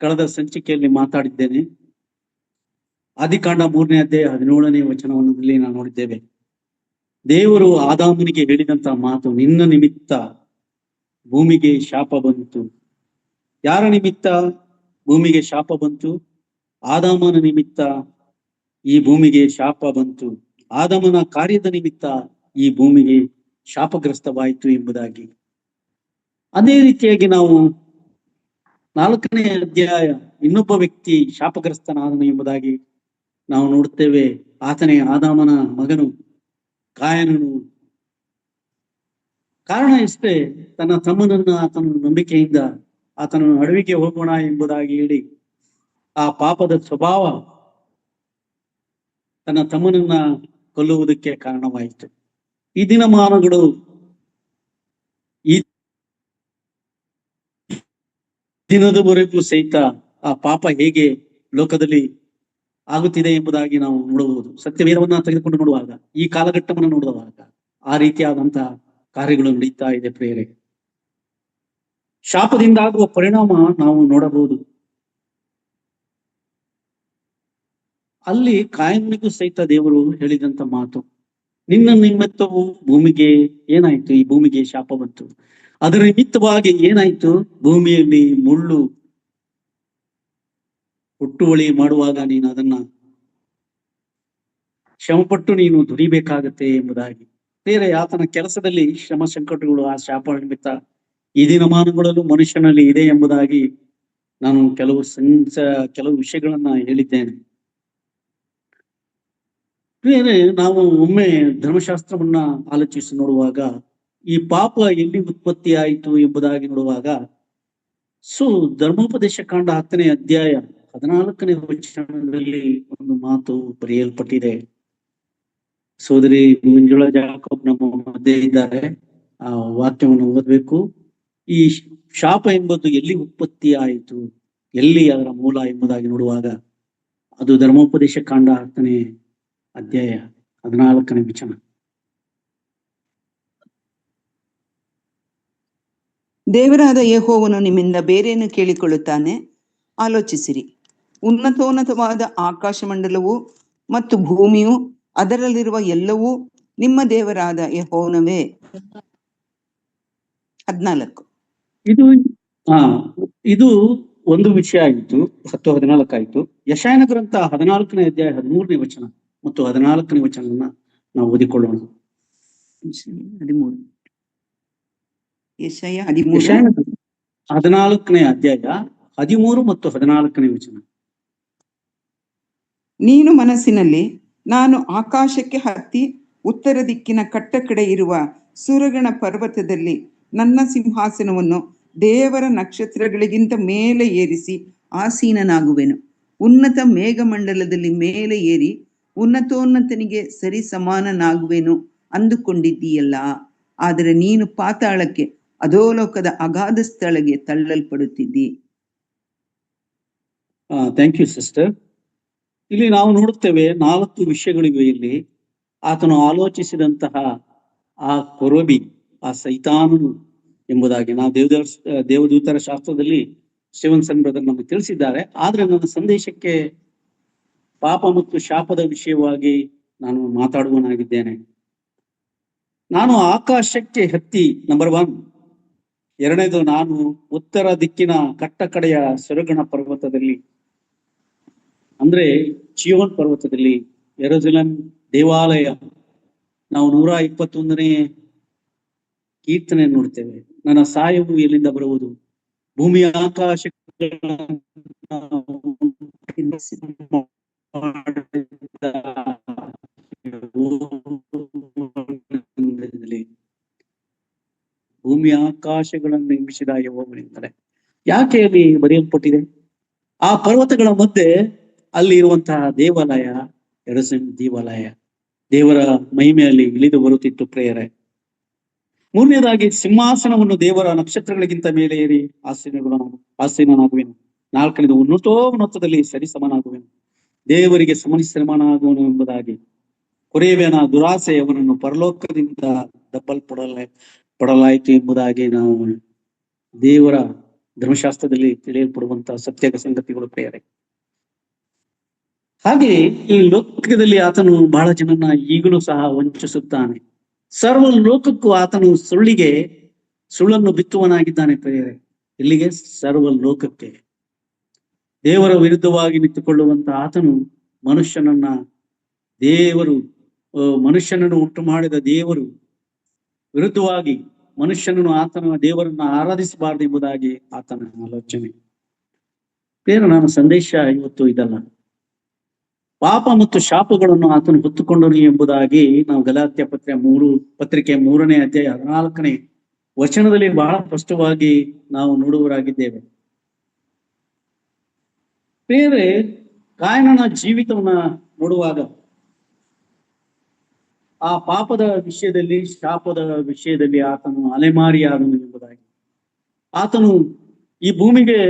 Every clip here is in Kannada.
ಕಳೆದ ಸಂಚಿಕೆಯಲ್ಲಿ ಮಾತಾಡಿದ್ದೇನೆ. ಆದಿಕಾಂಡ 3ನೇ ಅಧ್ಯಾಯ 17ನೇ ವಚನದಲ್ಲಿ ನಾವು ನೋಡಿದ್ದೇವೆ. ದೇವರು ಆದಾಮನಿಗೆ ಹೇಳಿದಂತ ಮಾತು, ನಿನ್ನ ನಿಮಿತ್ತ ಭೂಮಿಗೆ ಶಾಪ ಬಂತು. ಯಾರ ನಿಮಿತ್ತ ಭೂಮಿಗೆ ಶಾಪ ಬಂತು? ಆದಾಮನ ನಿಮಿತ್ತ ಈ ಭೂಮಿಗೆ ಶಾಪ ಬಂತು. ಆದಾಮನ ಕಾರ್ಯದ ನಿಮಿತ್ತ ಈ ಭೂಮಿಗೆ ಶಾಪಗ್ರಸ್ತವಾಯಿತು ಎಂಬುದಾಗಿ. ಅದೇ ರೀತಿಯಾಗಿ ನಾವು 4ನೇ ಅಧ್ಯಾಯ ಇನ್ನೊಬ್ಬ ವ್ಯಕ್ತಿ ಶಾಪಗ್ರಸ್ತನಾದನು ಎಂಬುದಾಗಿ ನಾವು ನೋಡುತ್ತೇವೆ. ಆತನೇ ಆದಾಮನ ಮಗನು ಕಾಯನನು. ಕಾರಣ ಇಷ್ಟೇ, ತನ್ನ ತಮ್ಮನನ್ನ ಆತನ ನಂಬಿಕೆಯಿಂದ ಆತನನ್ನು ಅಡವಿಗೆ ಹೋಗೋಣ ಎಂಬುದಾಗಿ ಹೇಳಿ ಆ ಪಾಪದ ಸ್ವಭಾವ ತನ್ನ ತಮ್ಮನನ್ನ ಕೊಲ್ಲುವುದಕ್ಕೆ ಕಾರಣವಾಯಿತು. ಈ ದಿನಮಾನಗಳು ಈ ದಿನದವರೆಗೂ ಸಹಿತ ಆ ಪಾಪ ಹೇಗೆ ಲೋಕದಲ್ಲಿ ಆಗುತ್ತಿದೆ ಎಂಬುದಾಗಿ ನಾವು ನೋಡಬಹುದು. ಸತ್ಯವೇದವನ್ನ ತೆಗೆದುಕೊಂಡು ನೋಡುವಾಗ, ಈ ಕಾಲಘಟ್ಟವನ್ನು ನೋಡುವಾಗ ಆ ರೀತಿಯಾದಂತಹ ಕಾರ್ಯಗಳು ನಡೀತಾ ಇದೆ ಪ್ರಿಯರೇ. ಶಾಪದಿಂದ ಆಗುವ ಪರಿಣಾಮ ನಾವು ನೋಡಬಹುದು. ಅಲ್ಲಿ ಕಾಯನಿಗೂ ಸಹಿತ ದೇವರು ಹೇಳಿದಂತ ಮಾತು, ನಿನ್ನ ನಿಮಿತ್ತವು ಭೂಮಿಗೆ ಏನಾಯ್ತು? ಈ ಭೂಮಿಗೆ ಶಾಪ ಬಂತು. ಅದರ ನಿಮಿತ್ತವಾಗಿ ಏನಾಯ್ತು? ಭೂಮಿಯಲ್ಲಿ ಮುಳ್ಳು ಹುಟ್ಟುವಳಿ ಮಾಡುವಾಗ ನೀನು ಅದನ್ನ ಶ್ರಮಪಟ್ಟು ನೀನು ದುಡಿಬೇಕಾಗತ್ತೆ ಎಂಬುದಾಗಿ. ಬೇರೆ ಆತನ ಕೆಲಸದಲ್ಲಿ ಶ್ರಮ ಸಂಕಟಗಳು ಆ ಶಾಪ ನಿಮಿತ್ತ ಈ ದಿನಮಾನಗಳಲ್ಲೂ ಮನುಷ್ಯನಲ್ಲಿ ಇದೆ ಎಂಬುದಾಗಿ ನಾನು ಕೆಲವು ವಿಷಯಗಳನ್ನ ಹೇಳಿದ್ದೇನೆ. ಬೇರೆ ನಾವು ಒಮ್ಮೆ ಧರ್ಮಶಾಸ್ತ್ರವನ್ನ ಆಲೋಚಿಸಿ ನೋಡುವಾಗ, ಈ ಪಾಪ ಎಲ್ಲಿ ಉತ್ಪತ್ತಿ ಆಯಿತು ಎಂಬುದಾಗಿ ನೋಡುವಾಗ, ಧರ್ಮೋಪದೇಶ ಕಾಂಡ 10ನೇ ಅಧ್ಯಾಯ 14ನೇ ವಚನದಲ್ಲಿ ಒಂದು ಮಾತು ಬರೆಯಲ್ಪಟ್ಟಿದೆ. ಸೋದರಿ ಮಂಜುಳಾ ಜಾಕೋಬ್ ನಮ್ಮ ಮಧ್ಯೆ ಇದ್ದಾರೆ, ಆ ವಾಕ್ಯವನ್ನು ಓದಬೇಕು. ಈ ಶಾಪ ಎಂಬುದು ಎಲ್ಲಿ ಉತ್ಪತ್ತಿ ಆಯಿತು, ಎಲ್ಲಿ ಅದರ ಮೂಲ ಎಂಬುದಾಗಿ ನೋಡುವಾಗ ಅದು ಧರ್ಮೋಪದೇಶ ಕಾಂಡ 10ನೇ ಅಧ್ಯಾಯ 14ನೇ ವಚನ. ದೇವರಾದ ಯೆಹೋವನು ನಿಮ್ಮಿಂದ ಬೇರೇನು ಕೇಳಿಕೊಳ್ಳುತ್ತಾನೆ? ಆಲೋಚಿಸಿರಿ. ಉನ್ನತೋನ್ನತವಾದ ಆಕಾಶ ಮಂಡಲವು ಮತ್ತು ಭೂಮಿಯು ಅದರಲ್ಲಿರುವ ಎಲ್ಲವೂ ನಿಮ್ಮ ದೇವರಾದ ಯೆಹೋವನವೇ. 14. ಇದು ಒಂದು ವಿಷಯ ಆಯಿತು. 10-14 ಆಯ್ತು. ಯೆಶಾಯನ ಗ್ರಂಥ 14ನೇ ಅಧ್ಯಾಯ 13ನೇ ವಚನ ಮತ್ತು 14ನೇ ವಚನವನ್ನ ನಾವು ಓದಿಕೊಳ್ಳೋಣ. ಯೆಶಾಯ 14ನೇ ಅಧ್ಯಾಯ 13 ಮತ್ತು 14ನೇ ವಚನ. ನೀನು ಮನಸ್ಸಿನಲ್ಲಿ, ನಾನು ಆಕಾಶಕ್ಕೆ ಹತ್ತಿ ಉತ್ತರ ದಿಕ್ಕಿನ ಕಟ್ಟ ಕಡೆ ಇರುವ ಸುರಗಣ ಪರ್ವತದಲ್ಲಿ ನನ್ನ ಸಿಂಹಾಸನವನ್ನು ದೇವರ ನಕ್ಷತ್ರಗಳಿಗಿಂತ ಮೇಲೆ ಏರಿಸಿ ಆಸೀನನಾಗುವೆನು. ಉನ್ನತ ಮೇಘಮಂಡಲದಲ್ಲಿ ಮೇಲೆ ಏರಿ ಉನ್ನತೋನ್ನತನಿಗೆ ಸರಿ ಸಮಾನನಾಗುವೆನು ಅಂದುಕೊಂಡಿದ್ದೀಯಲ್ಲ. ಆದರೆ ನೀನು ಪಾತಾಳಕ್ಕೆ, ಅಧೋಲೋಕದ ಅಗಾಧ ಸ್ಥಳಕ್ಕೆ ತಳ್ಳಲ್ಪಡುತ್ತಿದ್ದಿ. Thank you sister. ಇಲ್ಲಿ ನಾವು ನೋಡುತ್ತೇವೆ 4 ವಿಷಯಗಳಿವೆ ಇಲ್ಲಿ. ಆತನು ಆಲೋಚಿಸಿದಂತಹ ಆ ಕೊರಬಿ, ಆ ಸೈತಾನನು ಎಂಬುದಾಗಿ ನಾವು ದೇವದೂತರ ಶಾಸ್ತ್ರದಲ್ಲಿ ಸ್ಟೀವನ್ಸನ್ ಬ್ರದರ್ ನಮಗೆ ತಿಳಿಸಿದ್ದಾರೆ. ಆದ್ರೆ ನನ್ನ ಸಂದೇಶಕ್ಕೆ ಪಾಪ ಮತ್ತು ಶಾಪದ ವಿಷಯವಾಗಿ ನಾನು ಮಾತಾಡುವನಾಗಿದ್ದೇನೆ. ನಾನು ಆಕಾಶಕ್ಕೆ ಹತ್ತಿ, ನಂಬರ್ 1. 2ನೇದು, ನಾನು ಉತ್ತರ ದಿಕ್ಕಿನ ಕಟ್ಟ ಕಡೆಯ ಸುರಗಣ ಪರ್ವತದಲ್ಲಿ, ಅಂದ್ರೆ ಚಿಯೋನ್ ಪರ್ವತದಲ್ಲಿ, ಯೆರೂಸಲೇಮ್ ದೇವಾಲಯ, ನಾವು 121ನೇ ಕೀರ್ತನೆ ನೋಡ್ತೇವೆ. ನನ್ನ ಸಾಯವು ಎಲ್ಲಿಂದ ಬರುವುದು? ಭೂಮಿ ಆಕಾಶ ಭೂಮಿ ಆಕಾಶಗಳನ್ನು ನಿರ್ಮಿಸಿದ ಯೆಹೋವನೆಂದರೆ. ಯಾಕೆ ಅಲ್ಲಿ ಬರೆಯಲ್ಪಟ್ಟಿದೆ? ಆ ಪರ್ವತಗಳ ಮಧ್ಯೆ ಅಲ್ಲಿ ಇರುವಂತಹ ದೇವಾಲಯ ಯೆರೂಸಲೇಮ್ ದೇವಾಲಯ, ದೇವರ ಮಹಿಮೆಯಲ್ಲಿ ಇಳಿದು ಬರುತ್ತಿತ್ತು ಪ್ರೇಯರೇ. 3ನೇದಾಗಿ, ಸಿಂಹಾಸನವನ್ನು ದೇವರ ನಕ್ಷತ್ರಗಳಿಗಿಂತ ಮೇಲೆ ಏರಿ ಆಸೀನನಾಗುವೆನು. 4ನೇದು, ಉನ್ನತೋನ್ನತದಲ್ಲಿ ಸರಿಸಮನಾಗುವೆನು, ದೇವರಿಗೆ ಸಮಾನಾಗುವನು ಎಂಬುದಾಗಿ. ಕೊರೇಬನ ದುರಾಸೆ ಅವನನ್ನು ಪರಲೋಕದಿಂದ ಪಡಲಾಯಿತು ಎಂಬುದಾಗಿ ನಾವು ದೇವರ ಧರ್ಮಶಾಸ್ತ್ರದಲ್ಲಿ ತಿಳಿಯಲ್ಪಡುವಂತಹ ಸತ್ಯ ಸಂಗತಿಗಳು ಪ್ರಿಯರೇ. ಹಾಗೆ ಈ ಲೋಕದಲ್ಲಿ ಆತನು ಬಹಳ ಜನನ್ನ ಈಗಲೂ ಸಹ ವಂಚಿಸುತ್ತಾನೆ. ಸರ್ವ ಲೋಕಕ್ಕೂ ಆತನು ಸುಳ್ಳನ್ನು ಬಿತ್ತುವನಾಗಿದ್ದಾನೆ ಪ್ರಿಯರೇ. ಇಲ್ಲಿಗೆ ಸರ್ವ ಲೋಕಕ್ಕೆ ದೇವರ ವಿರುದ್ಧವಾಗಿ ನಿಂತುಕೊಳ್ಳುವಂತ ಆತನು ಮನುಷ್ಯನನ್ನು ಉಂಟು ಮಾಡಿದ ದೇವರು ವಿರುದ್ಧವಾಗಿ ಆತನ ದೇವರನ್ನ ಆರಾಧಿಸಬಾರದು ಎಂಬುದಾಗಿ ಆತನ ಆಲೋಚನೆ. ನಾನು ಸಂದೇಶ ಇವತ್ತು ಇದಲ್ಲ, ಪಾಪ ಮತ್ತು ಶಾಪಗಳನ್ನು ಆತನು ಹೊತ್ತುಕೊಂಡನು ಎಂಬುದಾಗಿ ನಾವು ಗಲಾತ್ಯ ಪತ್ರಿಕೆ 3ನೇ ಅಧ್ಯಾಯ 14ನೇ ವಚನದಲ್ಲಿ ಬಹಳ ಸ್ಪಷ್ಟವಾಗಿ ನಾವು ನೋಡುವರಾಗಿದ್ದೇವೆ. ಬೇರೆ ಕಾಯನನ ಜೀವಿತವನ್ನ ನೋಡುವಾಗ ಆ ಪಾಪದ ವಿಷಯದಲ್ಲಿ, ಶಾಪದ ವಿಷಯದಲ್ಲಿ ಆತನು ಅಲೆಮಾರಿಯಾದನು ಎಂಬುದಾಗಿ, ಆತನು ಈ ಭೂಮಿಗೆ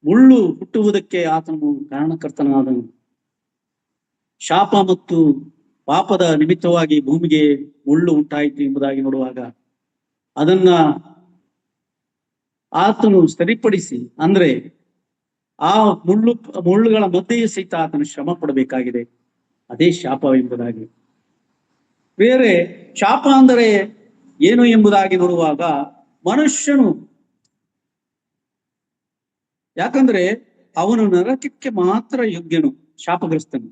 ಮುಳ್ಳು ಹುಟ್ಟುವುದಕ್ಕೆ ಆತನು ಕಾರಣಕರ್ತನಾದನು. ಶಾಪ ಮತ್ತು ಪಾಪದ ನಿಮಿತ್ತವಾಗಿ ಭೂಮಿಗೆ ಮುಳ್ಳು ಉಂಟಾಯಿತು ಎಂಬುದಾಗಿ ನೋಡುವಾಗ ಅದನ್ನ ಆತನು ಸರಿಪಡಿಸಿ, ಅಂದ್ರೆ ಆ ಮುಳ್ಳುಗಳ ಮಧ್ಯೆಯೇ ಸಹಿತ ಆತನು ಶ್ರಮ ಪಡಬೇಕಾಗಿದೆ. ಅದೇ ಶಾಪ ಎಂಬುದಾಗಿ. ಬೇರೆ ಶಾಪ ಅಂದರೆ ಏನು ಎಂಬುದಾಗಿ ನೋಡುವಾಗ ಮನುಷ್ಯನು, ಯಾಕಂದ್ರೆ ಅವನು ನರಕಕ್ಕೆ ಮಾತ್ರ ಯೋಗ್ಯನು, ಶಾಪಗ್ರಸ್ತನು.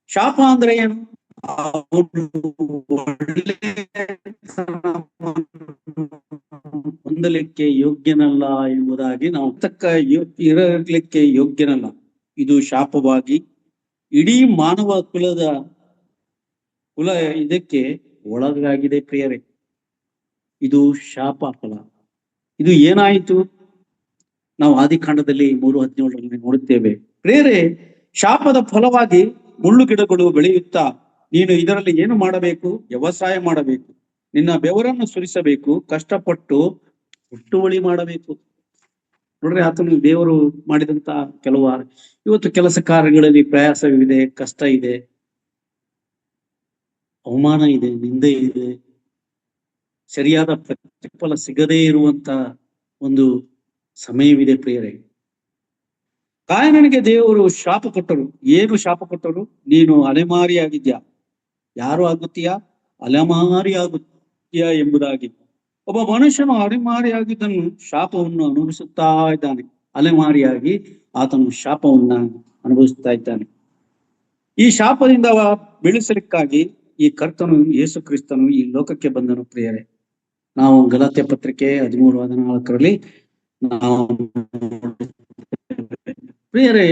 ಶಾಪ ಅಂದ್ರೆ ಏನು? ಹೊಂದಲಿಕ್ಕೆ ಯೋಗ್ಯನಲ್ಲ ಎಂಬುದಾಗಿ ನಾವು ಇರಲಿಕ್ಕೆ ಯೋಗ್ಯನಲ್ಲ. ಇದು ಶಾಪವಾಗಿ ಇಡೀ ಮಾನವ ಕುಲ ಇದಕ್ಕೆ ಒಳಗಾಗಿದೆ ಪ್ರಿಯರೇ. ಇದು ಶಾಪ ಫಲ. ಇದು ಏನಾಯಿತು? ನಾವು ಆದಿಕಾಂಡದಲ್ಲಿ 3:17 ನೋಡುತ್ತೇವೆ ಪ್ರಿಯರೇ. ಶಾಪದ ಫಲವಾಗಿ ಮುಳ್ಳು ಗಿಡಗಳು ಬೆಳೆಯುತ್ತಾ, ನೀನು ಇದರಲ್ಲಿ ಏನು ಮಾಡಬೇಕು? ವ್ಯವಸಾಯ ಮಾಡಬೇಕು, ನಿನ್ನ ಬೆವರನ್ನು ಸುರಿಸಬೇಕು, ಕಷ್ಟಪಟ್ಟು ಹುಟ್ಟುವಳಿ ಮಾಡಬೇಕು. ನೋಡ್ರಿ, ಆತನು ದೇವರು ಮಾಡಿದಂತ ಇವತ್ತು ಕೆಲಸ ಕಾರ್ಯಗಳಲ್ಲಿ ಪ್ರಯಾಸವಿದೆ, ಕಷ್ಟ ಇದೆ, ಅವಮಾನ ಇದೆ, ನಿಂದೆ ಇದೆ, ಸರಿಯಾದ ಪ್ರತಿಫಲ ಸಿಗದೇ ಇರುವಂತ ಒಂದು ಸಮಯವಿದೆ ಪ್ರಿಯರೇ. ಕಾಯನನಿಗೆ ದೇವರು ಶಾಪ ಕೊಟ್ಟರು. ಏನು ಶಾಪ ಕೊಟ್ಟರು? ನೀನು ಅಲೆಮಾರಿಯಾಗಿದ್ಯಾ. ಯಾರು ಆಗುತ್ತೀಯಾ? ಅಲೆಮಾರಿ ಆಗುತ್ತೀಯಾ ಎಂಬುದಾಗಿ. ಒಬ್ಬ ಮನುಷ್ಯನು ಅಲೆಮಾರಿಯಾಗಿದ್ದನು ಶಾಪವನ್ನು ಅನುಭವಿಸುತ್ತಾ ಇದ್ದಾನೆ. ಅಲೆಮಾರಿಯಾಗಿ ಆತನು ಶಾಪವನ್ನ ಅನುಭವಿಸುತ್ತಾ ಇದ್ದಾನೆ. ಈ ಶಾಪದಿಂದ ಬೀಳಿಸಲಿಕ್ಕಾಗಿ ಈ ಕರ್ತನು ಯೇಸು ಕ್ರಿಸ್ತನು ಈ ಲೋಕಕ್ಕೆ ಬಂದನು ಪ್ರಿಯರೇ. ನಾವು ಗಲಾತ್ಯ ಪತ್ರಿಕೆ 13:14 ನಾವು ಪ್ರಿಯರೇ,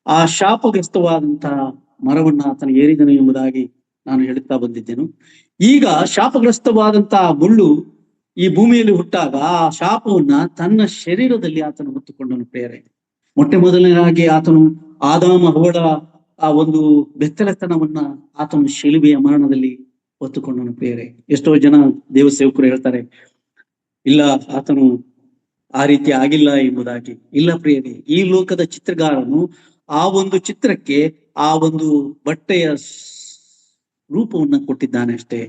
ಆ ಶಾಪಗ್ರಸ್ತವಾದಂತಹ ಮರವನ್ನ ಆತನು ಏರಿದನು ಎಂಬುದಾಗಿ ನಾನು ಹೇಳುತ್ತಾ ಬಂದಿದ್ದೇನು. ಈಗ ಶಾಪಗ್ರಸ್ತವಾದಂತಹ ಮುಳ್ಳು ಈ ಭೂಮಿಯಲ್ಲಿ ಹುಟ್ಟಾಗ ಆ ಶಾಪವನ್ನ ತನ್ನ ಶರೀರದಲ್ಲಿ ಆತನು ಹೊತ್ತುಕೊಂಡನು ಪ್ರಿಯರೇ. ಮೊದಲನೇದಾಗಿ ಆತನು ಆದಾಮ ಹವ್ವಳ ಆ ಒಂದು ಬೆತ್ತಲೆತನವನ್ನ ಆತನು ಶಿಲುಬೆಯ ಮರಣದಲ್ಲಿ ಹೊತ್ತುಕೊಂಡನು ಪ್ರಿಯರೇ. ಎಷ್ಟೋ ಜನ ದೇವ ಸೇವಕರು ಹೇಳ್ತಾರೆ, ಇಲ್ಲ ಆತನು ಆ ರೀತಿ ಆಗಿಲ್ಲ ಎಂಬುದಾಗಿ. ಇಲ್ಲ ಪ್ರಿಯರೇ, ಈ ಲೋಕದ ಚಿತ್ರಗಾರನು ಆ ಒಂದು ಚಿತ್ರಕ್ಕೆ ಆ ಒಂದು ಬಟ್ಟೆಯ ರೂಪವನ್ನ ಕೊಟ್ಟಿದ್ದಾನೆ ಅಷ್ಟೇ.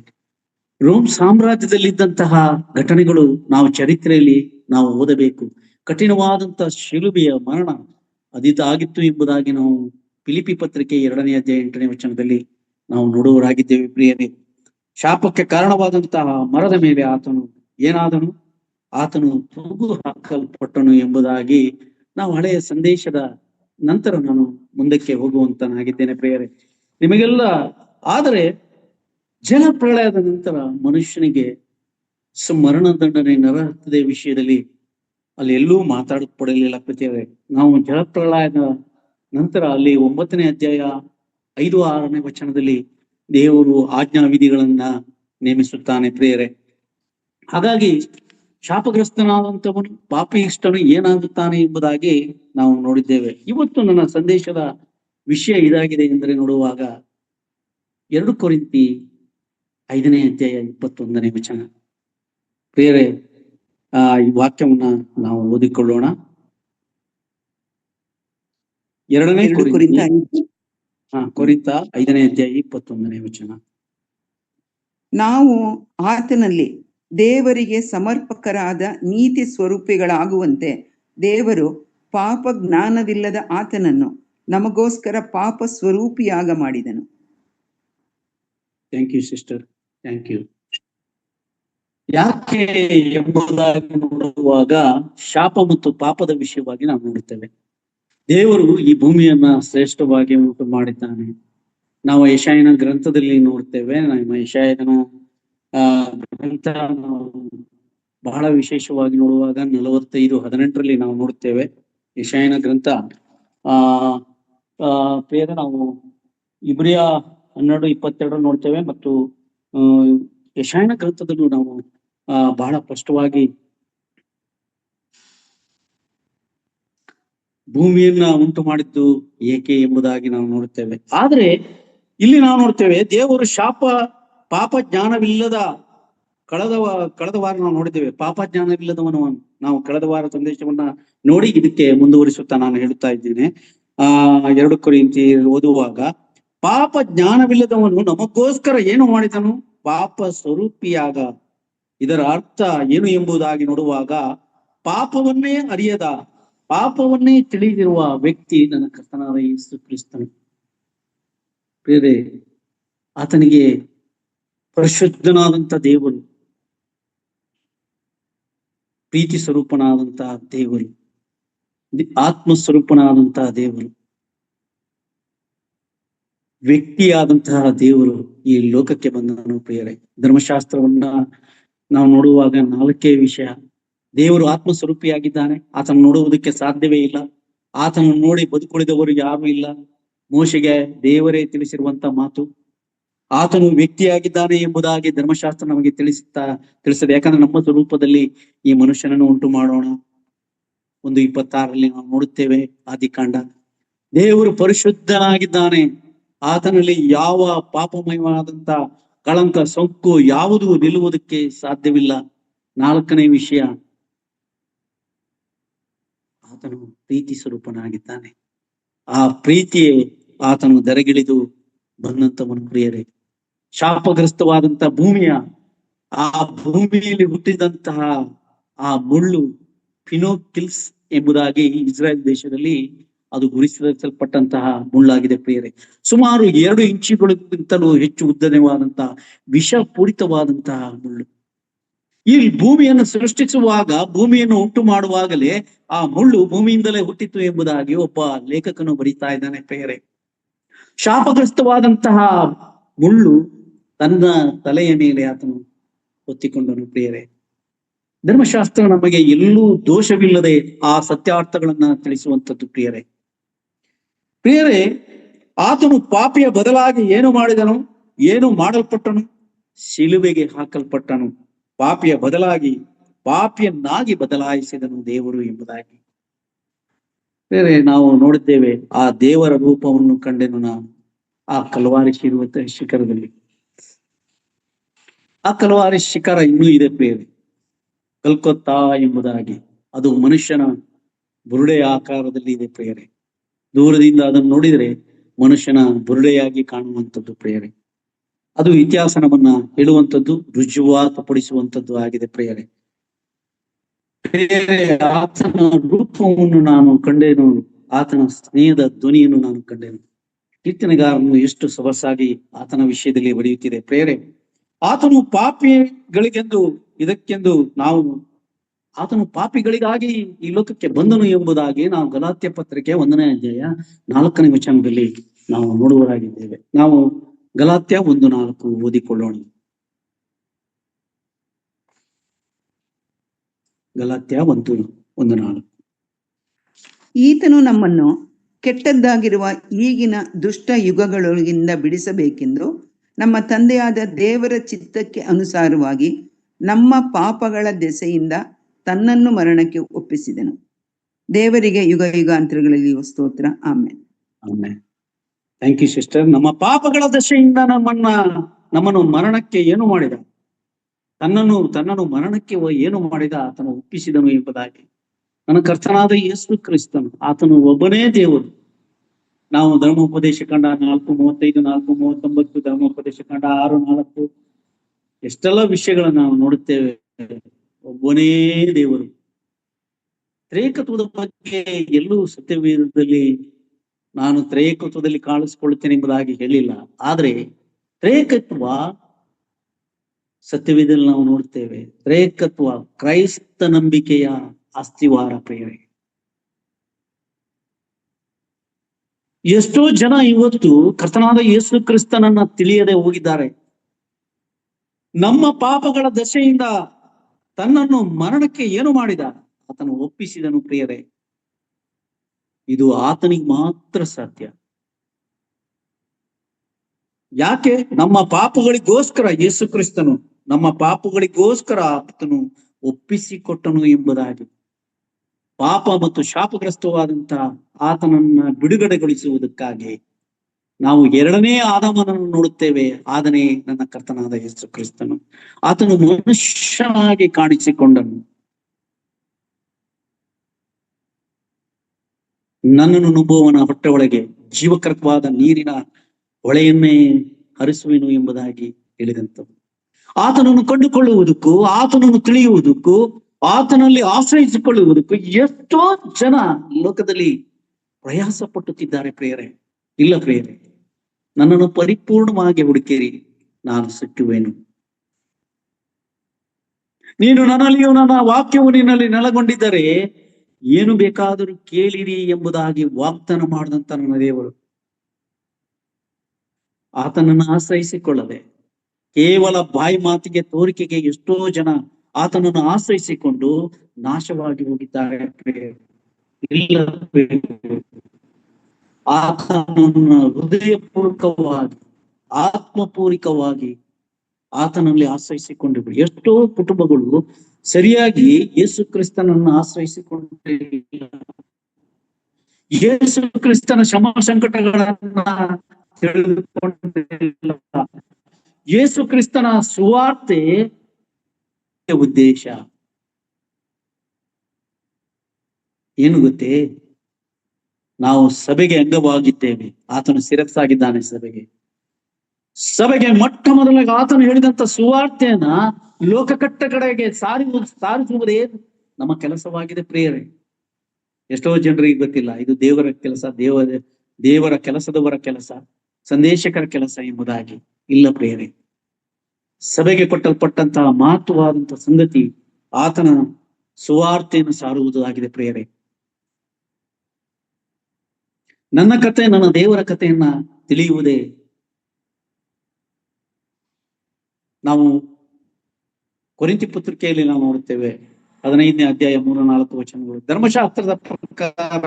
ರೋಮ್ ಸಾಮ್ರಾಜ್ಯದಲ್ಲಿದ್ದಂತಹ ಘಟನೆಗಳು ನಾವು ಚರಿತ್ರೆಯಲ್ಲಿ ನಾವು ಓದಬೇಕು. ಕಠಿಣವಾದಂತಹ ಶಿಲುಬೆಯ ಮರಣ ಅದಿದ್ದಾಗಿತ್ತು ಎಂಬುದಾಗಿ ನಾವು ಫಿಲಿಪ್ಪಿ ಪತ್ರಿಕೆ 2ನೇ ಅಧ್ಯಾಯ 8ನೇ ವಚನದಲ್ಲಿ ನಾವು ನೋಡುವರಾಗಿದ್ದೇವೆ ಪ್ರಿಯರೇ. ಶಾಪಕ್ಕೆ ಕಾರಣವಾದಂತಹ ಮರದ ಮೇಲೆ ಆತನು ಏನಾದನು? ಆತನು ತೂಗು ಹಾಕಲ್ಪಟ್ಟನು ಎಂಬುದಾಗಿ ನಾವು ಹಳೆಯ ಸಂದೇಶದ ನಂತರ ನಾನು ಮುಂದಕ್ಕೆ ಹೋಗುವಂತನಾಗಿದ್ದೇನೆ ಪ್ರಿಯರೇ. ನಿಮಗೆಲ್ಲ ಆದರೆ ಜಲ ಪ್ರಳಯದ ನಂತರ ಮನುಷ್ಯನಿಗೆ ಮರಣ ದಂಡನೆ ನರಹತ್ಯೆ ವಿಷಯದಲ್ಲಿ ಅಲ್ಲಿ ಎಲ್ಲೂ ಮಾತಾಡಲ್ಪಡಲಿಲ್ಲ ಪ್ರಿಯರೇ. ನಾವು ಜಲಪ್ರಳಯದ ನಂತರ ಅಲ್ಲಿ 9ನೇ ಅಧ್ಯಾಯ 5-6ನೇ ವಚನದಲ್ಲಿ ದೇವರು ಆಜ್ಞಾ ವಿಧಿಗಳನ್ನ ನೇಮಿಸುತ್ತಾನೆ ಪ್ರಿಯರೇ. ಹಾಗಾಗಿ ಶಾಪಗ್ರಸ್ತನಾದಂಥವನು, ಪಾಪಿ ಇಷ್ಟನು ಏನಾಗುತ್ತಾನೆ ಎಂಬುದಾಗಿ ನಾವು ನೋಡಿದ್ದೇವೆ. ಇವತ್ತು ನನ್ನ ಸಂದೇಶದ ವಿಷಯ ಇದಾಗಿದೆ ಎಂದರೆ ನೋಡುವಾಗ 2 ಕೊರಿಂಥಿ 5ನೇ ಅಧ್ಯಾಯ 21ನೇ ವಚನ ಪ್ರಿಯರೇ. ಈ ವಾಕ್ಯವನ್ನ ನಾವು ಓದಿಕೊಳ್ಳೋಣ. 2ನೇ ಕೊರಿಂಥ 5ನೇ ಅಧ್ಯಾಯ 21ನೇ ವಚನ. ನಾವು ಆತನಲ್ಲಿ ದೇವರಿಗೆ ಸಮರ್ಪಕರಾದ ನೀತಿ ಸ್ವರೂಪಿಗಳಾಗುವಂತೆ ದೇವರು ಪಾಪ ಜ್ಞಾನವಿಲ್ಲದ ಆತನನ್ನು ನಮಗೋಸ್ಕರ ಪಾಪ ಸ್ವರೂಪಿಯಾಗ ಮಾಡಿದನು. Thank you sister, thank you. ಯಾಕೆ ಎಂಬುದಾಗಿ ನೋಡುವಾಗ ಶಾಪ ಮತ್ತು ಪಾಪದ ವಿಷಯವಾಗಿ ನಾವು ನೋಡುತ್ತೇವೆ. ದೇವರು ಈ ಭೂಮಿಯನ್ನ ಶ್ರೇಷ್ಠವಾಗಿ ಉಂಟು ಮಾಡಿದ್ದಾನೆ. ನಾವು ಯೆಶಾಯನ ಗ್ರಂಥದಲ್ಲಿ ನೋಡ್ತೇವೆ. ನಮ್ಮ ಯೆಶಾಯನ ಗ್ರಂಥ ನಾವು ಬಹಳ ವಿಶೇಷವಾಗಿ ನೋಡುವಾಗ 45:18 ನಾವು ನೋಡುತ್ತೇವೆ. ಯೆಶಾಯನ ಗ್ರಂಥ ಪ್ರಿಯರ ನಾವು ಇಬ್ರಿಯ 12:22 ನೋಡ್ತೇವೆ ಮತ್ತು ಯೆಶಾಯನ ಗ್ರಂಥದಲ್ಲೂ ನಾವು ಬಹಳ ಸ್ಪಷ್ಟವಾಗಿ ಭೂಮಿಯನ್ನ ಉಂಟು ಮಾಡಿದ್ದು ಏಕೆ ಎಂಬುದಾಗಿ ನಾವು ನೋಡುತ್ತೇವೆ. ಆದ್ರೆ ಇಲ್ಲಿ ನಾವು ನೋಡ್ತೇವೆ ದೇವರು ಪಾಪ ಜ್ಞಾನವಿಲ್ಲದ ಕಳೆದ ವಾರ ನಾವು ನೋಡಿದ್ದೇವೆ. ಪಾಪ ಜ್ಞಾನವಿಲ್ಲದವನು ನಾವು ಕಳೆದ ವಾರ ಸಂದೇಶವನ್ನ ನೋಡಿ ಇದಕ್ಕೆ ಮುಂದುವರಿಸುತ್ತಾ ನಾನು ಹೇಳುತ್ತಾ ಇದ್ದೇನೆ. 2 ಕೊರಿಂಥಿ ಓದುವಾಗ ಪಾಪ ಜ್ಞಾನವಿಲ್ಲದವನು ನಮಗೋಸ್ಕರ ಏನು ಮಾಡಿದನು? ಪಾಪ ಸ್ವರೂಪಿಯಾಗ. ಇದರ ಅರ್ಥ ಏನು ಎಂಬುದಾಗಿ ನೋಡುವಾಗ ಪಾಪವನ್ನೇ ಅರಿಯದ, ಪಾಪವನ್ನೇ ತಿಳಿದಿರುವ ವ್ಯಕ್ತಿ ನನ್ನ ಕರ್ತನಾದ ಯೇಸು ಕ್ರಿಸ್ತನು. ಪ್ರಿಯರೇ, ಆತನಿಗೆ ಪರಿಶುದ್ಧನಾದಂತ ದೇವರು, ಪ್ರೀತಿ ಸ್ವರೂಪನಾದಂತಹ ದೇವರು, ಆತ್ಮ ಸ್ವರೂಪನಾದಂತಹ ದೇವರು, ವ್ಯಕ್ತಿಯಾದಂತಹ ದೇವರು ಈ ಲೋಕಕ್ಕೆ ಬಂದನು. ಪ್ರಿಯರೇ, ಧರ್ಮಶಾಸ್ತ್ರವನ್ನ ನಾವು ನೋಡುವಾಗ 4 ವಿಷಯ. ದೇವರು ಆತ್ಮ ಸ್ವರೂಪಿಯಾಗಿದ್ದಾನೆ, ಆತನ ನೋಡುವುದಕ್ಕೆ ಸಾಧ್ಯವೇ ಇಲ್ಲ. ಆತನನ್ನು ನೋಡಿ ಬದುಕುಳಿದವರು ಯಾರು ಇಲ್ಲ. ಮೋಶೆಗೆ ದೇವರೇ ತಿಳಿಸಿರುವಂತ ಮಾತು. ಆತನು ವ್ಯಕ್ತಿಯಾಗಿದ್ದಾನೆ ಎಂಬುದಾಗಿ ಧರ್ಮಶಾಸ್ತ್ರ ನಮಗೆ ತಿಳಿಸದೆ. ಯಾಕಂದ್ರೆ ನಮ್ಮ ಸ್ವರೂಪದಲ್ಲಿ ಈ ಮನುಷ್ಯನನ್ನು ಉಂಟು ಮಾಡೋಣ. 1:26 ನಾವು ನೋಡುತ್ತೇವೆ ಆದಿಕಾಂಡ. ದೇವರು ಪರಿಶುದ್ಧನಾಗಿದ್ದಾನೆ, ಆತನಲ್ಲಿ ಯಾವ ಪಾಪಮಯವಾದಂತ ಕಳಂಕ ಸೊಕ್ಕು ಯಾವುದು ನಿಲ್ಲುವುದಕ್ಕೆ ಸಾಧ್ಯವಿಲ್ಲ. 4ನೇ ವಿಷಯ, ಆತನು ಪ್ರೀತಿ ಸ್ವರೂಪನಾಗಿದ್ದಾನೆ. ಆ ಪ್ರೀತಿಯೇ ಆತನು ದರೆಗಿಳಿದು ಬಂದಂತವನು. ಪ್ರಿಯರೇ, ಶಾಪಗ್ರಸ್ತವಾದಂತ ಆ ಭೂಮಿಯಲ್ಲಿ ಹುಟ್ಟಿದಂತಹ ಆ ಮುಳ್ಳು ಫಿನೋಕಿಲ್ಸ್ ಎಂಬುದಾಗಿ ಇಸ್ರಾಯೇಲ್ ದೇಶದಲ್ಲಿ ಅದು ಗುರುತಿಸಲ್ಪಟ್ಟಂತಹ ಮುಳ್ಳಾಗಿದೆ. ಪ್ರಿಯರೇ, ಸುಮಾರು 2 ಇಂಚುಗಳಿಗಿಂತಲೂ ಹೆಚ್ಚು ಉದ್ದನೆವಾದಂತಹ ವಿಷಪೂರಿತವಾದಂತಹ ಮುಳ್ಳು. ಈ ಭೂಮಿಯನ್ನು ಸೃಷ್ಟಿಸುವಾಗ, ಭೂಮಿಯನ್ನು ಉಂಟು ಮಾಡುವಾಗಲೇ ಆ ಮುಳ್ಳು ಭೂಮಿಯಿಂದಲೇ ಹುಟ್ಟಿತು ಎಂಬುದಾಗಿ ಒಬ್ಬ ಲೇಖಕನು ಬರೀತಾ ಇದ್ದಾನೆ. ಪ್ರಿಯರೇ, ಶಾಪಗ್ರಸ್ತವಾದಂತಹ ಮುಳ್ಳು ತನ್ನ ತಲೆಯ ಮೇಲೆ ಆತನು ಹೊತ್ತಿಕೊಂಡನು. ಪ್ರಿಯರೇ, ಧರ್ಮಶಾಸ್ತ್ರ ನಮಗೆ ಎಲ್ಲೂ ದೋಷವಿಲ್ಲದೆ ಆ ಸತ್ಯಾರ್ಥಗಳನ್ನ ತಿಳಿಸುವಂಥದ್ದು. ಪ್ರಿಯರೇ, ಆತನು ಪಾಪಿಯ ಬದಲಾಗಿ ಏನು ಮಾಡಿದನು? ಏನು ಮಾಡಲ್ಪಟ್ಟನು? ಶಿಲುಬೆಗೆ ಹಾಕಲ್ಪಟ್ಟನು. ಪಾಪಿಯ ಬದಲಾಗಿ ಪಾಪಿಯನ್ನಾಗಿ ಬದಲಾಯಿಸಿದನು ದೇವರು ಎಂಬುದಾಗಿ. ಬೇರೆ ನಾವು ನೋಡಿದ್ದೇವೆ. ಆ ದೇವರ ರೂಪವನ್ನು ಕಂಡೆನು ನಾನು ಆ ಕಲ್ವಾರಿ ಶಿಖರದಲ್ಲಿ. ಆ ಕಲ್ವಾರಿ ಶಿಖರ ಇನ್ನೂ ಇದೆ ಪ್ರಿಯರೇ, ಕಲ್ಕತ್ತಾ ಎಂಬುದಾಗಿ. ಅದು ಮನುಷ್ಯನ ಬುರುಡೆಯ ಆಕಾರದಲ್ಲಿ ಇದೆ ಪ್ರಿಯರೇ. ದೂರದಿಂದ ಅದನ್ನು ನೋಡಿದರೆ ಮನುಷ್ಯನ ಬುರುಡೆಯಾಗಿ ಕಾಣುವಂಥದ್ದು ಪ್ರಿಯರೇ. ಅದು ಇತಿಹಾಸ ನಮ್ಮನ್ನ ಹೇಳುವಂಥದ್ದು, ರುಜುವಾತುಪಡಿಸುವಂಥದ್ದು ಆಗಿದೆ ಪ್ರಿಯರೇ. ಆತನ ರೂಪವನ್ನು ನಾನು ಕಂಡೆನು, ಆತನ ಸ್ನೇಹದ ಧ್ವನಿಯನ್ನು ನಾನು ಕಂಡೆನು. ಕೀರ್ತನೆಗಾರನು ಎಷ್ಟು ಸೊಗಸಾಗಿ ಆತನ ವಿಷಯದಲ್ಲಿ ಬರೆಯುತ್ತಿದೆ ಪ್ರಿಯರೇ. ಆತನು ಪಾಪಿಗಳಿಗೆಂದು ಇದಕ್ಕೆಂದು ನಾವು ಆತನು ಪಾಪಿಗಳಿಗಾಗಿ ಈ ಲೋಕಕ್ಕೆ ಬಂದನು ಎಂಬುದಾಗಿ ನಾವು ಗಲಾತ್ಯ ಪತ್ರಿಕೆ 1ನೇ ಅಧ್ಯಾಯ 4ನೇ ವಚನದಲ್ಲಿ ನಾವು ನೋಡುವರಾಗಿದ್ದೇವೆ. ನಾವು ಗಲಾತ್ಯ 1:4 ಓದಿಕೊಳ್ಳೋಣ. ಗಲಾತ್ಯ 1:4. ಈತನು ನಮ್ಮನ್ನು ಕೆಟ್ಟದ್ದಾಗಿರುವ ಈಗಿನ ದುಷ್ಟ ಯುಗಗಳಿಂದ ಬಿಡಿಸಬೇಕೆಂದು ನಮ್ಮ ತಂದೆಯಾದ ದೇವರ ಚಿತ್ತಕ್ಕೆ ಅನುಸಾರವಾಗಿ ನಮ್ಮ ಪಾಪಗಳ ದೆಸೆಯಿಂದ ತನ್ನನ್ನು ಮರಣಕ್ಕೆ ಒಪ್ಪಿಸಿದನು. ದೇವರಿಗೆ ಯುಗ ಯುಗಾಂತರಗಳಲ್ಲಿ ಸ್ತೋತ್ರ. ಆಮೇಲೆ ಆಮೇಲೆ. Thank you sister. ನಮ್ಮ ಪಾಪಗಳ ದಶೆಯಿಂದ ನಮ್ಮನ್ನು ಮರಣಕ್ಕೆ ಏನು ಮಾಡಿದ? ತನ್ನನ್ನು ಮರಣಕ್ಕೆ ಏನು ಮಾಡಿದ? ಆತನು ಒಪ್ಪಿಸಿದನು ಎಂಬುದಾಗಿ. ನನ್ನ ಕರ್ತನಾದ ಯೇಸು ಕ್ರಿಸ್ತನು, ಆತನು ಒಬ್ಬನೇ ದೇವರು. ನಾವು ಧರ್ಮೋಪದೇಶ ಕಂಡ 4:35, 4:39, ಧರ್ಮೋಪದೇಶ ಕಂಡ 6:4 ಎಷ್ಟೆಲ್ಲ ವಿಷಯಗಳನ್ನ ನಾವು ನೋಡುತ್ತೇವೆ. ಒಬ್ಬನೇ ದೇವರು. ತ್ರೇಕತ್ವದ ಬಗ್ಗೆ ಎಲ್ಲೂ ಸತ್ಯವೇದದಲ್ಲಿ ನಾನು ತ್ರೇಕತ್ವದಲ್ಲಿ ಕಾಣಿಸ್ಕೊಳ್ತೇನೆ ಎಂಬುದಾಗಿ ಹೇಳಿಲ್ಲ. ಆದ್ರೆ ತ್ರೇಕತ್ವ ಸತ್ಯವೇದದಲ್ಲಿ ನಾವು ನೋಡ್ತೇವೆ. ತ್ರೇಕತ್ವ ಕ್ರೈಸ್ತ ನಂಬಿಕೆಯ ಅಸ್ಥಿವಾರ ಪ್ರಿಯರೇ. ಎಷ್ಟೋ ಜನ ಇವತ್ತು ಕರ್ತನಾದ ಯೇಸು ಕ್ರಿಸ್ತನನ್ನ ತಿಳಿಯದೆ ಹೋಗಿದ್ದಾರೆ. ನಮ್ಮ ಪಾಪಗಳ ದಶೆಯಿಂದ ತನ್ನನ್ನು ಮರಣಕ್ಕೆ ಏನು ಮಾಡಿದ? ಆತನು ಒಪ್ಪಿಸಿದನು ಪ್ರಿಯರೇ. ಇದು ಆತನಿಗೆ ಮಾತ್ರ ಸಾಧ್ಯ. ಯಾಕೆ? ನಮ್ಮ ಪಾಪಗಳಿಗೋಸ್ಕರ ಯೇಸು ಕ್ರಿಸ್ತನು ನಮ್ಮ ಪಾಪಗಳಿಗೋಸ್ಕರ ಆತನು ಒಪ್ಪಿಸಿಕೊಟ್ಟನು ಎಂಬುದಾಗಿ. ಪಾಪ ಮತ್ತು ಶಾಪಗ್ರಸ್ತವಾದಂತಹ ಆತನನ್ನ ಬಿಡುಗಡೆಗೊಳಿಸುವುದಕ್ಕಾಗಿ ನಾವು ಎರಡನೇ ಆದಾಮನನ್ನು ನೋಡುತ್ತೇವೆ. ಆದನೇ ನನ್ನ ಕರ್ತನಾದ ಯೇಸು ಕ್ರಿಸ್ತನು. ಆತನು ಮನುಷ್ಯನಾಗಿ ಕಾಣಿಸಿಕೊಂಡನು. ನನ್ನನ್ನು ನಂಬುವವನ ಹೊಟ್ಟೆ ಒಳಗೆ ಜೀವಕರವಾದ ನೀರಿನ ಹೊಳೆಯನ್ನೇ ಹರಿಸುವೆನು ಎಂಬುದಾಗಿ ಹೇಳಿದಂಥದ್ದು. ಆತನನ್ನು ಕಂಡುಕೊಳ್ಳುವುದಕ್ಕೂ, ಆತನನ್ನು ತಿಳಿಯುವುದಕ್ಕೂ, ಆತನಲ್ಲಿ ಆಶ್ರಯಿಸಿಕೊಳ್ಳುವುದಕ್ಕೂ ಎಷ್ಟೋ ಜನ ಲೋಕದಲ್ಲಿ ಪ್ರಯಾಸ ಪಟ್ಟುತ್ತಿದ್ದಾರೆ ಪ್ರಿಯರೇ. ಇಲ್ಲ ಪ್ರಿಯರೇ, ನನ್ನನ್ನು ಪರಿಪೂರ್ಣವಾಗಿ ಹುಡುಕಿರಿ, ನಾನು ಸಿಕ್ಕುವೆನು. ನೀನು ನನ್ನಲ್ಲಿಯೂ ನನ್ನ ವಾಕ್ಯವು ನಿನ್ನಲ್ಲಿ ನೆಲೆಗೊಂಡಿದ್ದರೆ ಏನು ಬೇಕಾದರೂ ಕೇಳಿರಿ ಎಂಬುದಾಗಿ ವಾಗ್ದಾನ ಮಾಡಿದಂತ ನನ್ನ ದೇವರು. ಆತನನ್ನು ಆಶ್ರಯಿಸಿಕೊಳ್ಳದೆ ಕೇವಲ ಬಾಯಿ ಮಾತಿಗೆ, ತೋರಿಕೆಗೆ ಎಷ್ಟೋ ಜನ ಆತನನ್ನು ಆಶ್ರಯಿಸಿಕೊಂಡು ನಾಶವಾಗಿ ಹೋಗಿದ್ದಾರೆ. ಇಲ್ಲ, ಆತನನ್ನು ಹೃದಯಪೂರ್ವಕವಾಗಿ, ಆತ್ಮಪೂರ್ವಕವಾಗಿ ಆತನಲ್ಲಿ ಆಶ್ರಯಿಸಿಕೊಂಡು ಎಷ್ಟೋ ಕುಟುಂಬಗಳು ಸರಿಯಾಗಿ ಯೇಸು ಕ್ರಿಸ್ತನನ್ನು ಆಶ್ರಯಿಸಿಕೊಂಡಿಲ್ಲ. ಯೇಸು ಕ್ರಿಸ್ತನ ಶ್ರಮ ಸಂಕಟಗಳನ್ನ ತಿಳಿದುಕೊಂಡಿಲ್ಲ. ಯೇಸು ಕ್ರಿಸ್ತನ ಸುವಾರ್ತೆ ಉದ್ದೇಶ ಏನು ಗೊತ್ತೇ? ನಾವು ಸಭೆಗೆ ಅಂಗವಾಗಿದ್ದೇವೆ. ಆತನು ಶಿರಸ್ಸಾಗಿದ್ದಾನೆ ಸಭೆಗೆ ಮೊಟ್ಟ ಮೊದಲಾಗಿ ಆತನು ಹೇಳಿದಂತ ಸುವಾರ್ತೆಯನ್ನ ಲೋಕ ಕಟ್ಟ ಕಡೆಗೆ ಸಾರಿಸುವುದೇ ನಮ್ಮ ಕೆಲಸವಾಗಿದೆ ಪ್ರಿಯರೇ. ಎಷ್ಟೋ ಜನರಿಗೆ ಗೊತ್ತಿಲ್ಲ ಇದು ದೇವರ ಕೆಲಸ, ದೇವರ ಕೆಲಸದವರ ಕೆಲಸ, ಸಂದೇಶಕರ ಕೆಲಸ ಎಂಬುದಾಗಿ. ಇಲ್ಲ ಪ್ರಿಯರೇ, ಸಭೆಗೆ ಕೊಟ್ಟಲ್ಪಟ್ಟಂತಹ ಮಹತ್ವವಾದಂತಹ ಸಂಗತಿ ಆತನ ಸುವಾರ್ತೆಯನ್ನು ಸಾರುವುದಾಗಿದೆ ಪ್ರಿಯರೇ. ನನ್ನ ಕತೆ, ನನ್ನ ದೇವರ ಕಥೆಯನ್ನ ತಿಳಿಯುವುದೇ ನಾವು ಕೊರಿಂಥಿ ಪತ್ರಿಕೆಯಲ್ಲಿ ನಾವು ನೋಡುತ್ತೇವೆ. 15ನೇ ಅಧ್ಯಾಯ 3-4 ವಚನಗಳು. ಧರ್ಮಶಾಸ್ತ್ರದ ಪ್ರಕಾರ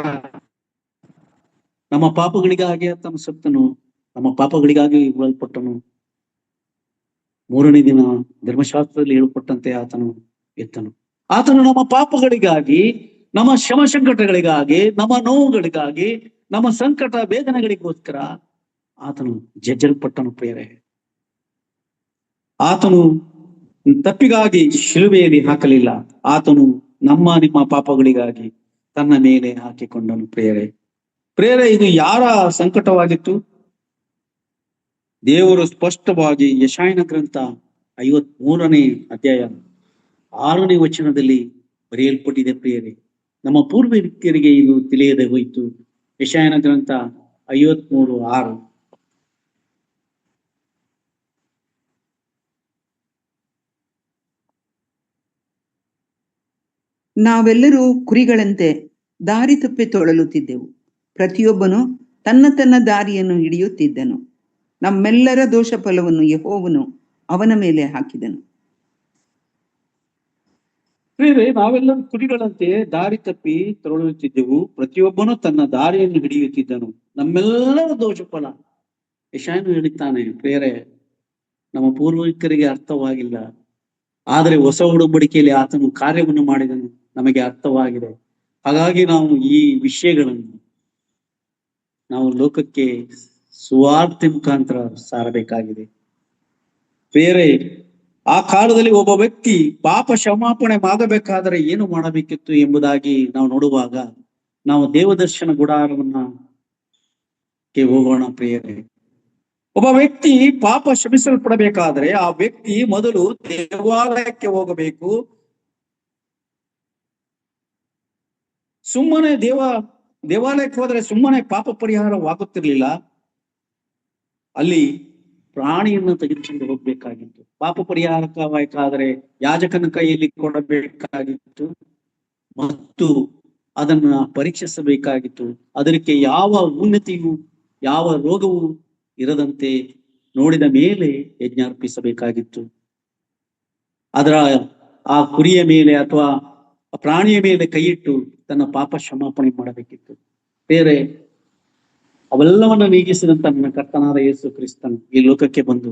ನಮ್ಮ ಪಾಪಗಳಿಗಾಗಿ ಆತನು ಸತ್ತನು, ನಮ್ಮ ಪಾಪಗಳಿಗಾಗಿ ಉಳಲ್ಪಟ್ಟನು. 3ನೇ ದಿನ ಧರ್ಮಶಾಸ್ತ್ರದಲ್ಲಿ ಹೇಳಲ್ಪಟ್ಟಂತೆ ಆತನು ಎತ್ತನು. ಆತನು ನಮ್ಮ ಪಾಪಗಳಿಗಾಗಿ, ನಮ್ಮ ಶ್ರಮ ಸಂಕಟಗಳಿಗಾಗಿ, ನಮ್ಮ ನೋವುಗಳಿಗಾಗಿ, ನಮ್ಮ ಸಂಕಟ ವೇದನೆಗಳಿಗೋಸ್ಕರ ಆತನು ಜಜ್ಜಲ್ಪಟ್ಟನು ಪ್ರಿಯರೇ. ಆತನು ತಪ್ಪಿಗಾಗಿ ಶಿಲುಬೆಯಲ್ಲಿ ಹಾಕಲಿಲ್ಲ, ಆತನು ನಮ್ಮ ನಿಮ್ಮ ಪಾಪಗಳಿಗಾಗಿ ತನ್ನ ಮೇಲೆ ಹಾಕಿಕೊಂಡನು ಪ್ರಿಯರೇ. ಇದು ಯಾರ ಸಂಕಟವಾಗಿತ್ತು? ದೇವರು ಸ್ಪಷ್ಟವಾಗಿ ಯೆಶಾಯನ ಗ್ರಂಥ 53ನೇ ಅಧ್ಯಾಯ 6ನೇ ವಚನದಲ್ಲಿ ಬರೆಯಲ್ಪಟ್ಟಿದೆ ಪ್ರಿಯರೇ. ನಮ್ಮ ಪೂರ್ವಿಕರಿಗೆ ಇದು ತಿಳಿಯದೆ ಹೋಯಿತು. ಯೆಶಾಯನ ಗ್ರಂಥ 53:6. ನಾವೆಲ್ಲರೂ ಕುರಿಗಳಂತೆ ದಾರಿ ತಪ್ಪಿ ತೊಳಲುತ್ತಿದ್ದೆವು. ಪ್ರತಿಯೊಬ್ಬನು ತನ್ನ ದಾರಿಯನ್ನು ಹಿಡಿಯುತ್ತಿದ್ದನು. ನಮ್ಮೆಲ್ಲರ ದೋಷ ಫಲವನ್ನು ಯೆಹೋವನು ಅವನ ಮೇಲೆ ಹಾಕಿದನು. ನಾವೆಲ್ಲರೂ ಕುರಿಗಳಂತೆ ದಾರಿ ತಪ್ಪಿ ತೊಳಲುತ್ತಿದ್ದೆವು, ಪ್ರತಿಯೊಬ್ಬನು ತನ್ನ ದಾರಿಯನ್ನು ಹಿಡಿಯುತ್ತಿದ್ದನು. ನಮ್ಮೆಲ್ಲರ ದೋಷ ಫಲ. ಯೆಶಾಯನು ಹೇಳುತ್ತಾನೆ ಪ್ರಿಯರೇ, ನಮ್ಮ ಪೂರ್ವಿಕರಿಗೆ ಅರ್ಥವಾಗಿಲ್ಲ, ಆದರೆ ಹೊಸ ಒಡಂಬಡಿಕೆಯಲ್ಲಿ ಆತನು ಕಾರ್ಯವನ್ನು ಮಾಡಿದನು, ನಮಗೆ ಅರ್ಥವಾಗಿದೆ. ಹಾಗಾಗಿ ನಾವು ಈ ವಿಷಯಗಳನ್ನು ನಾವು ಲೋಕಕ್ಕೆ ಸುವಾರ್ತೆ ಮುಖಾಂತರ ಸಾರಬೇಕಾಗಿದೆ. ಬೇರೆ ಆ ಕಾಲದಲ್ಲಿ ಒಬ್ಬ ವ್ಯಕ್ತಿ ಪಾಪ ಕ್ಷಮಾಪಣೆ ಆಗಬೇಕಾದರೆ ಏನು ಮಾಡಬೇಕಿತ್ತು ಎಂಬುದಾಗಿ ನಾವು ನೋಡುವಾಗ ನಾವು ದೇವದರ್ಶನ ಗುಡಾರವನ್ನ ಹೋಗೋಣ ಪ್ರಿಯರೇ. ಒಬ್ಬ ವ್ಯಕ್ತಿ ಪಾಪ ಕ್ಷಮಿಸಲ್ಪಡಬೇಕಾದ್ರೆ ಆ ವ್ಯಕ್ತಿ ಮೊದಲು ದೇವಾಲಯಕ್ಕೆ ಹೋಗಬೇಕು. ಸುಮ್ಮನೆ ದೇವಾಲಯಕ್ಕೆ ಹೋದರೆ ಸುಮ್ಮನೆ ಪಾಪ ಪರಿಹಾರವಾಗುತ್ತಿರ್ಲಿಲ್ಲ. ಅಲ್ಲಿ ಪ್ರಾಣಿಯನ್ನು ತೆಗೆದುಕೊಂಡು ಹೋಗ್ಬೇಕಾಗಿತ್ತು. ಪಾಪ ಪರಿಹಾರಕಬೇಕಾದರೆ ಯಾಜಕನ ಕೈಯಲ್ಲಿ ಕೊಡಬೇಕಾಗಿತ್ತು ಮತ್ತು ಅದನ್ನ ಪರೀಕ್ಷಿಸಬೇಕಾಗಿತ್ತು. ಅದಕ್ಕೆ ಯಾವ ಉನ್ನತಿಯು ಯಾವ ರೋಗವು ಇರದಂತೆ ನೋಡಿದ ಮೇಲೆ ಯಜ್ಞ ಅರ್ಪಿಸಬೇಕಾಗಿತ್ತು. ಅದರ ಆ ಕುರಿಯ ಮೇಲೆ ಅಥವಾ ಪ್ರಾಣಿಯ ಮೇಲೆ ಕೈಯಿಟ್ಟು ತನ್ನ ಪಾಪ ಕ್ಷಮಾಪಣೆ ಮಾಡಬೇಕಿತ್ತು. ಬೇರೆ ಅವೆಲ್ಲವನ್ನ ನೀಗಿಸಿದಂತ ನನ್ನ ಕರ್ತನಾದ ಯೇಸು ಕ್ರಿಸ್ತನು ಈ ಲೋಕಕ್ಕೆ ಬಂದು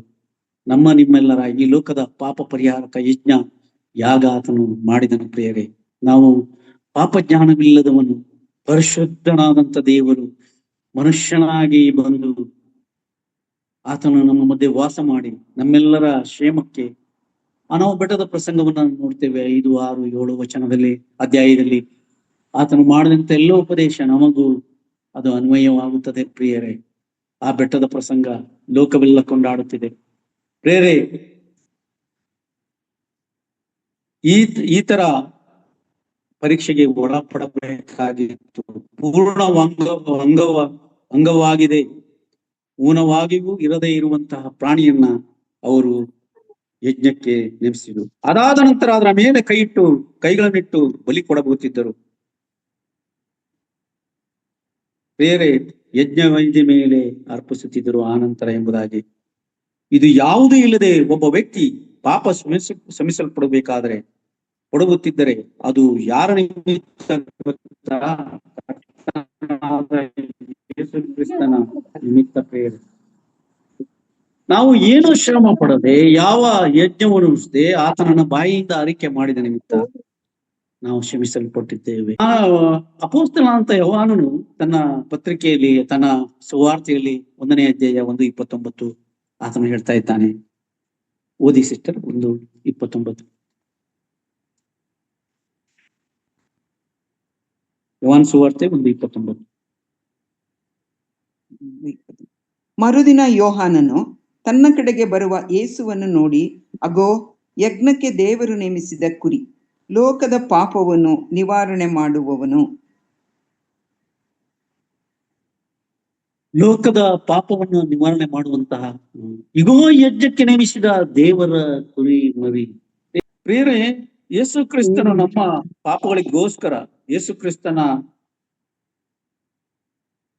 ನಿಮ್ಮೆಲ್ಲರ ಈ ಲೋಕದ ಪಾಪ ಪರಿಹಾರಕ ಯಜ್ಞ ಯಾಗ ಆತನು ಮಾಡಿದನು. ಪ್ರಿಯರೇ, ನಾವು ಪಾಪ ಜ್ಞಾನವಿಲ್ಲದವನು ಪರಿಶುದ್ಧನಾದಂತ ದೇವರು ಮನುಷ್ಯನಾಗಿ ಬಂದು ಆತನು ನಮ್ಮ ಮಧ್ಯೆ ವಾಸ ಮಾಡಿ ನಮ್ಮೆಲ್ಲರ ಕ್ಷೇಮಕ್ಕೆ ನಾವು ಬೆಟ್ಟದ ಪ್ರಸಂಗವನ್ನ ನೋಡ್ತೇವೆ. 5, 6, 7 ವಚನದಲ್ಲಿ ಅಧ್ಯಾಯದಲ್ಲಿ ಆತನು ಮಾಡಿದಂತ ಎಲ್ಲ ಉಪದೇಶ ನಮಗೂ ಅದು ಅನ್ವಯವಾಗುತ್ತದೆ. ಪ್ರಿಯರೇ, ಆ ಬೆಟ್ಟದ ಪ್ರಸಂಗ ಲೋಕವೆಲ್ಲ ಕೊಂಡಾಡುತ್ತಿದೆ. ಪ್ರಿಯರೇ, ಈ ತರ ಪರೀಕ್ಷೆಗೆ ಒಳಪಡಬೇಕಾಗಿತ್ತು. ಪೂರ್ಣ ಅಂಗವಾಗಿದೆ ಊನವಾಗಿಯೂ ಇರದೇ ಇರುವಂತಹ ಪ್ರಾಣಿಯನ್ನ ಅವರು ಯಜ್ಞಕ್ಕೆ ನೇಮಿಸಿದರು. ಅದಾದ ನಂತರ ಅದರ ಮೇಲೆ ಕೈಗಳನ್ನಿಟ್ಟು ಬಲಿ ಕೊಡಬಹುತ್ತಿದ್ದರು. ಬೇರೆ ಯಜ್ಞ ವೈದ್ಯ ಮೇಲೆ ಅರ್ಪಿಸುತ್ತಿದ್ದರು ಆ ನಂತರ ಎಂಬುದಾಗಿ. ಇದು ಯಾವುದೂ ಇಲ್ಲದೆ ಒಬ್ಬ ವ್ಯಕ್ತಿ ಪಾಪ ಶ್ರಮಿಸಲ್ಪಡಬೇಕಾದರೆ ಕೊಡಗುತ್ತಿದ್ದರೆ ಅದು ಯಾರ ನಿಮಿತ್ತ? ಯೇಸು ಕ್ರಿಸ್ತನ ನಿಮಿತ್ತ. ಪ್ರೇರೆ, ನಾವು ಏನು ಶ್ರಮ ಪಡದೆ ಯಾವ ಯಜ್ಞವನ್ನು ಉಣಿಸದೆ ಆತನನ್ನ ಬಾಯಿಯಿಂದ ಅರಿಕೆ ಮಾಡಿದ ನಿಮಿತ್ತ ನಾವು ಕ್ಷಮಿಸಲ್ಪಟ್ಟಿದ್ದೇವೆ. ಅಪೊಸ್ತಲನಾದಂತ ಯೋಹಾನನು ತನ್ನ ಪತ್ರಿಕೆಯಲ್ಲಿ ತನ್ನ ಸುವಾರ್ತೆಯಲ್ಲಿ 1ನೇ ಅಧ್ಯಾಯ 1:29 ಆತನು ಹೇಳ್ತಾ ಇದ್ದಾನೆ. ಓದಿ ಸಿಸ್ಟರ್, 1:29. ಯೋಹಾನ ಸುವಾರ್ತೆ 1:29. ಮರುದಿನ ಯೋಹಾನನು ತನ್ನ ಕಡೆಗೆ ಬರುವ ಯೇಸುವನ್ನು ನೋಡಿ, ಅಗೋ, ಯಜ್ಞಕ್ಕೆ ದೇವರು ನೇಮಿಸಿದ ಕುರಿ, ಲೋಕದ ಪಾಪವನ್ನು ನಿವಾರಣೆ ಮಾಡುವವನು. ಲೋಕದ ಪಾಪವನ್ನು ನಿವಾರಣೆ ಮಾಡುವಂತಹ ಇಗೋ ಯಜ್ಞಕ್ಕೆ ನೇಮಿಸಿದ ದೇವರ ಕುರಿ ಮರಿ. ಪ್ರಿಯರೇ, ಯೇಸು ಕ್ರಿಸ್ತನು ನಮ್ಮ ಪಾಪಗಳಿಗೋಸ್ಕರ ಯೇಸು ಕ್ರಿಸ್ತನ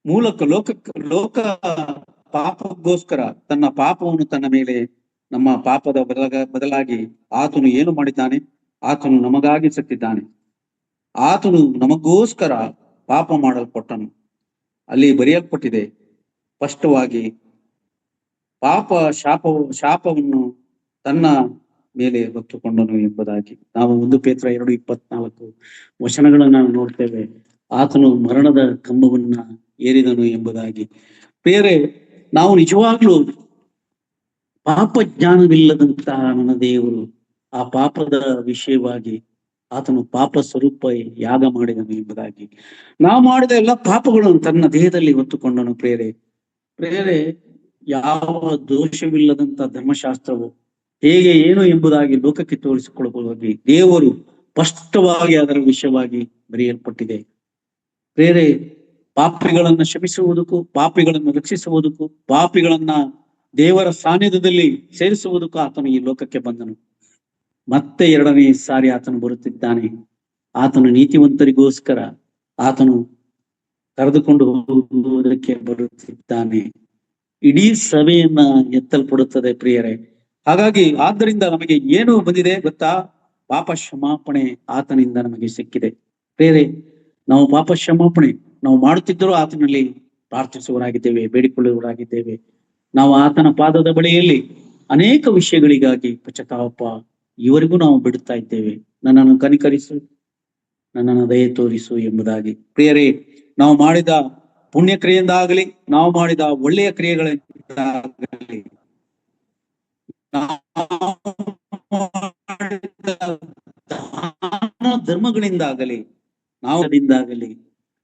ಮೂಲಕ ಲೋಕ ಪಾಪಕ್ಕೋಸ್ಕರ ತನ್ನ ಪಾಪವನ್ನು ತನ್ನ ಮೇಲೆ ನಮ್ಮ ಪಾಪದ ಬದಲಾಗಿ ಆತನು ಏನು ಮಾಡಿದ್ದಾನೆ? ಆತನು ನಮಗಾಗಿ ಸತ್ತಿದ್ದಾನೆ. ಆತನು ನಮಗೋಸ್ಕರ ಪಾಪ ಮಾಡಲ್ಪಟ್ಟನು. ಅಲ್ಲಿ ಬರೆಯಲ್ಪಟ್ಟಿದೆ ಸ್ಪಷ್ಟವಾಗಿ, ಪಾಪ ಶಾಪವನ್ನು ತನ್ನ ಮೇಲೆ ಹೊತ್ತುಕೊಂಡನು ಎಂಬುದಾಗಿ. ನಾವು 1 ಪೇತ್ರ 2:24 ವಚನಗಳನ್ನ ನೋಡ್ತೇವೆ. ಆತನು ಮರಣದ ಕಂಬವನ್ನ ಏರಿದನು ಎಂಬುದಾಗಿ. ಬೇರೆ, ನಾವು ನಿಜವಾಗ್ಲೂ ಪಾಪ ಜ್ಞಾನವಿಲ್ಲದಂತಹ ನನ್ನ ದೇವರು ಆ ಪಾಪದ ವಿಷಯವಾಗಿ ಆತನು ಪಾಪ ಸ್ವರೂಪ ಯಾಗ ಮಾಡಿದನು ಎಂಬುದಾಗಿ. ನಾವು ಮಾಡಿದ ಎಲ್ಲ ಪಾಪಗಳನ್ನು ತನ್ನ ದೇಹದಲ್ಲಿ ಹೊತ್ತುಕೊಂಡನು. ಪ್ರೇರೆ, ಯಾವ ದೋಷವಿಲ್ಲದಂತ ಧರ್ಮಶಾಸ್ತ್ರವು ಹೇಗೆ ಏನು ಎಂಬುದಾಗಿ ಲೋಕಕ್ಕೆ ತೋರಿಸಿಕೊಳ್ಳಬಹುದಾಗಿ ದೇವರು ಸ್ಪಷ್ಟವಾಗಿ ಅದರ ವಿಷಯವಾಗಿ ಬರೆಯಲ್ಪಟ್ಟಿದೆ. ಪ್ರೇರೆ, ಪಾಪಿಗಳನ್ನ ಕ್ಷಮಿಸುವುದಕ್ಕೂ, ಪಾಪಿಗಳನ್ನು ರಕ್ಷಿಸುವುದಕ್ಕೂ, ಪಾಪಿಗಳನ್ನ ದೇವರ ಸಾನ್ನಿಧ್ಯದಲ್ಲಿ ಸೇರಿಸುವುದಕ್ಕೂ ಆತನು ಈ ಲೋಕಕ್ಕೆ ಬಂದನು. ಮತ್ತೆ 2ನೇ ಸಾರಿ ಆತನು ಬರುತ್ತಿದ್ದಾನೆ. ಆತನು ನೀತಿವಂತರಿಗೋಸ್ಕರ ಆತನು ಕರೆದುಕೊಂಡು ಹೋಗುವುದಕ್ಕೆ ಬರುತ್ತಿದ್ದಾನೆ. ಇಡೀ ಸಭೆಯನ್ನ ಎತ್ತಲ್ಪಡುತ್ತದೆ. ಪ್ರಿಯರೇ, ಆದ್ದರಿಂದ ನಮಗೆ ಏನು ಬಂದಿದೆ ಗೊತ್ತಾ? ಪಾಪ ಕ್ಷಮಾಪಣೆ ಆತನಿಂದ ನಮಗೆ ಸಿಕ್ಕಿದೆ. ಪ್ರಿಯರೇ, ನಾವು ಪಾಪ ಕ್ಷಮಾಪಣೆ ನಾವು ಮಾಡುತ್ತಿದ್ದರೂ ಆತನಲ್ಲಿ ಪ್ರಾರ್ಥಿಸುವವರಾಗಿದ್ದೇವೆ, ಬೇಡಿಕೊಳ್ಳುವವರಾಗಿದ್ದೇವೆ. ನಾವು ಆತನ ಪಾದದ ಬಳಿಯಲ್ಲಿ ಅನೇಕ ವಿಷಯಗಳಿಗಾಗಿ ಪಶ್ಚಾತ್ತಾಪ ಇವರಿಗೂ ನಾವು ಬಿಡುತ್ತಾ ಇದ್ದೇವೆ. ನನ್ನನ್ನು ಕನಿಕರಿಸು, ನನ್ನನ್ನು ದಯೆ ತೋರಿಸು ಎಂಬುದಾಗಿ. ಪ್ರಿಯರೇ, ನಾವು ಮಾಡಿದ ಪುಣ್ಯ ಕ್ರಿಯೆಯಿಂದಾಗಲಿ, ನಾವು ಮಾಡಿದ ಒಳ್ಳೆಯ ಕ್ರಿಯೆಗಳಿಂದಾಗಲಿ, ಧರ್ಮಗಳಿಂದಾಗಲಿ, ನಾವುದಿಂದಾಗಲಿ,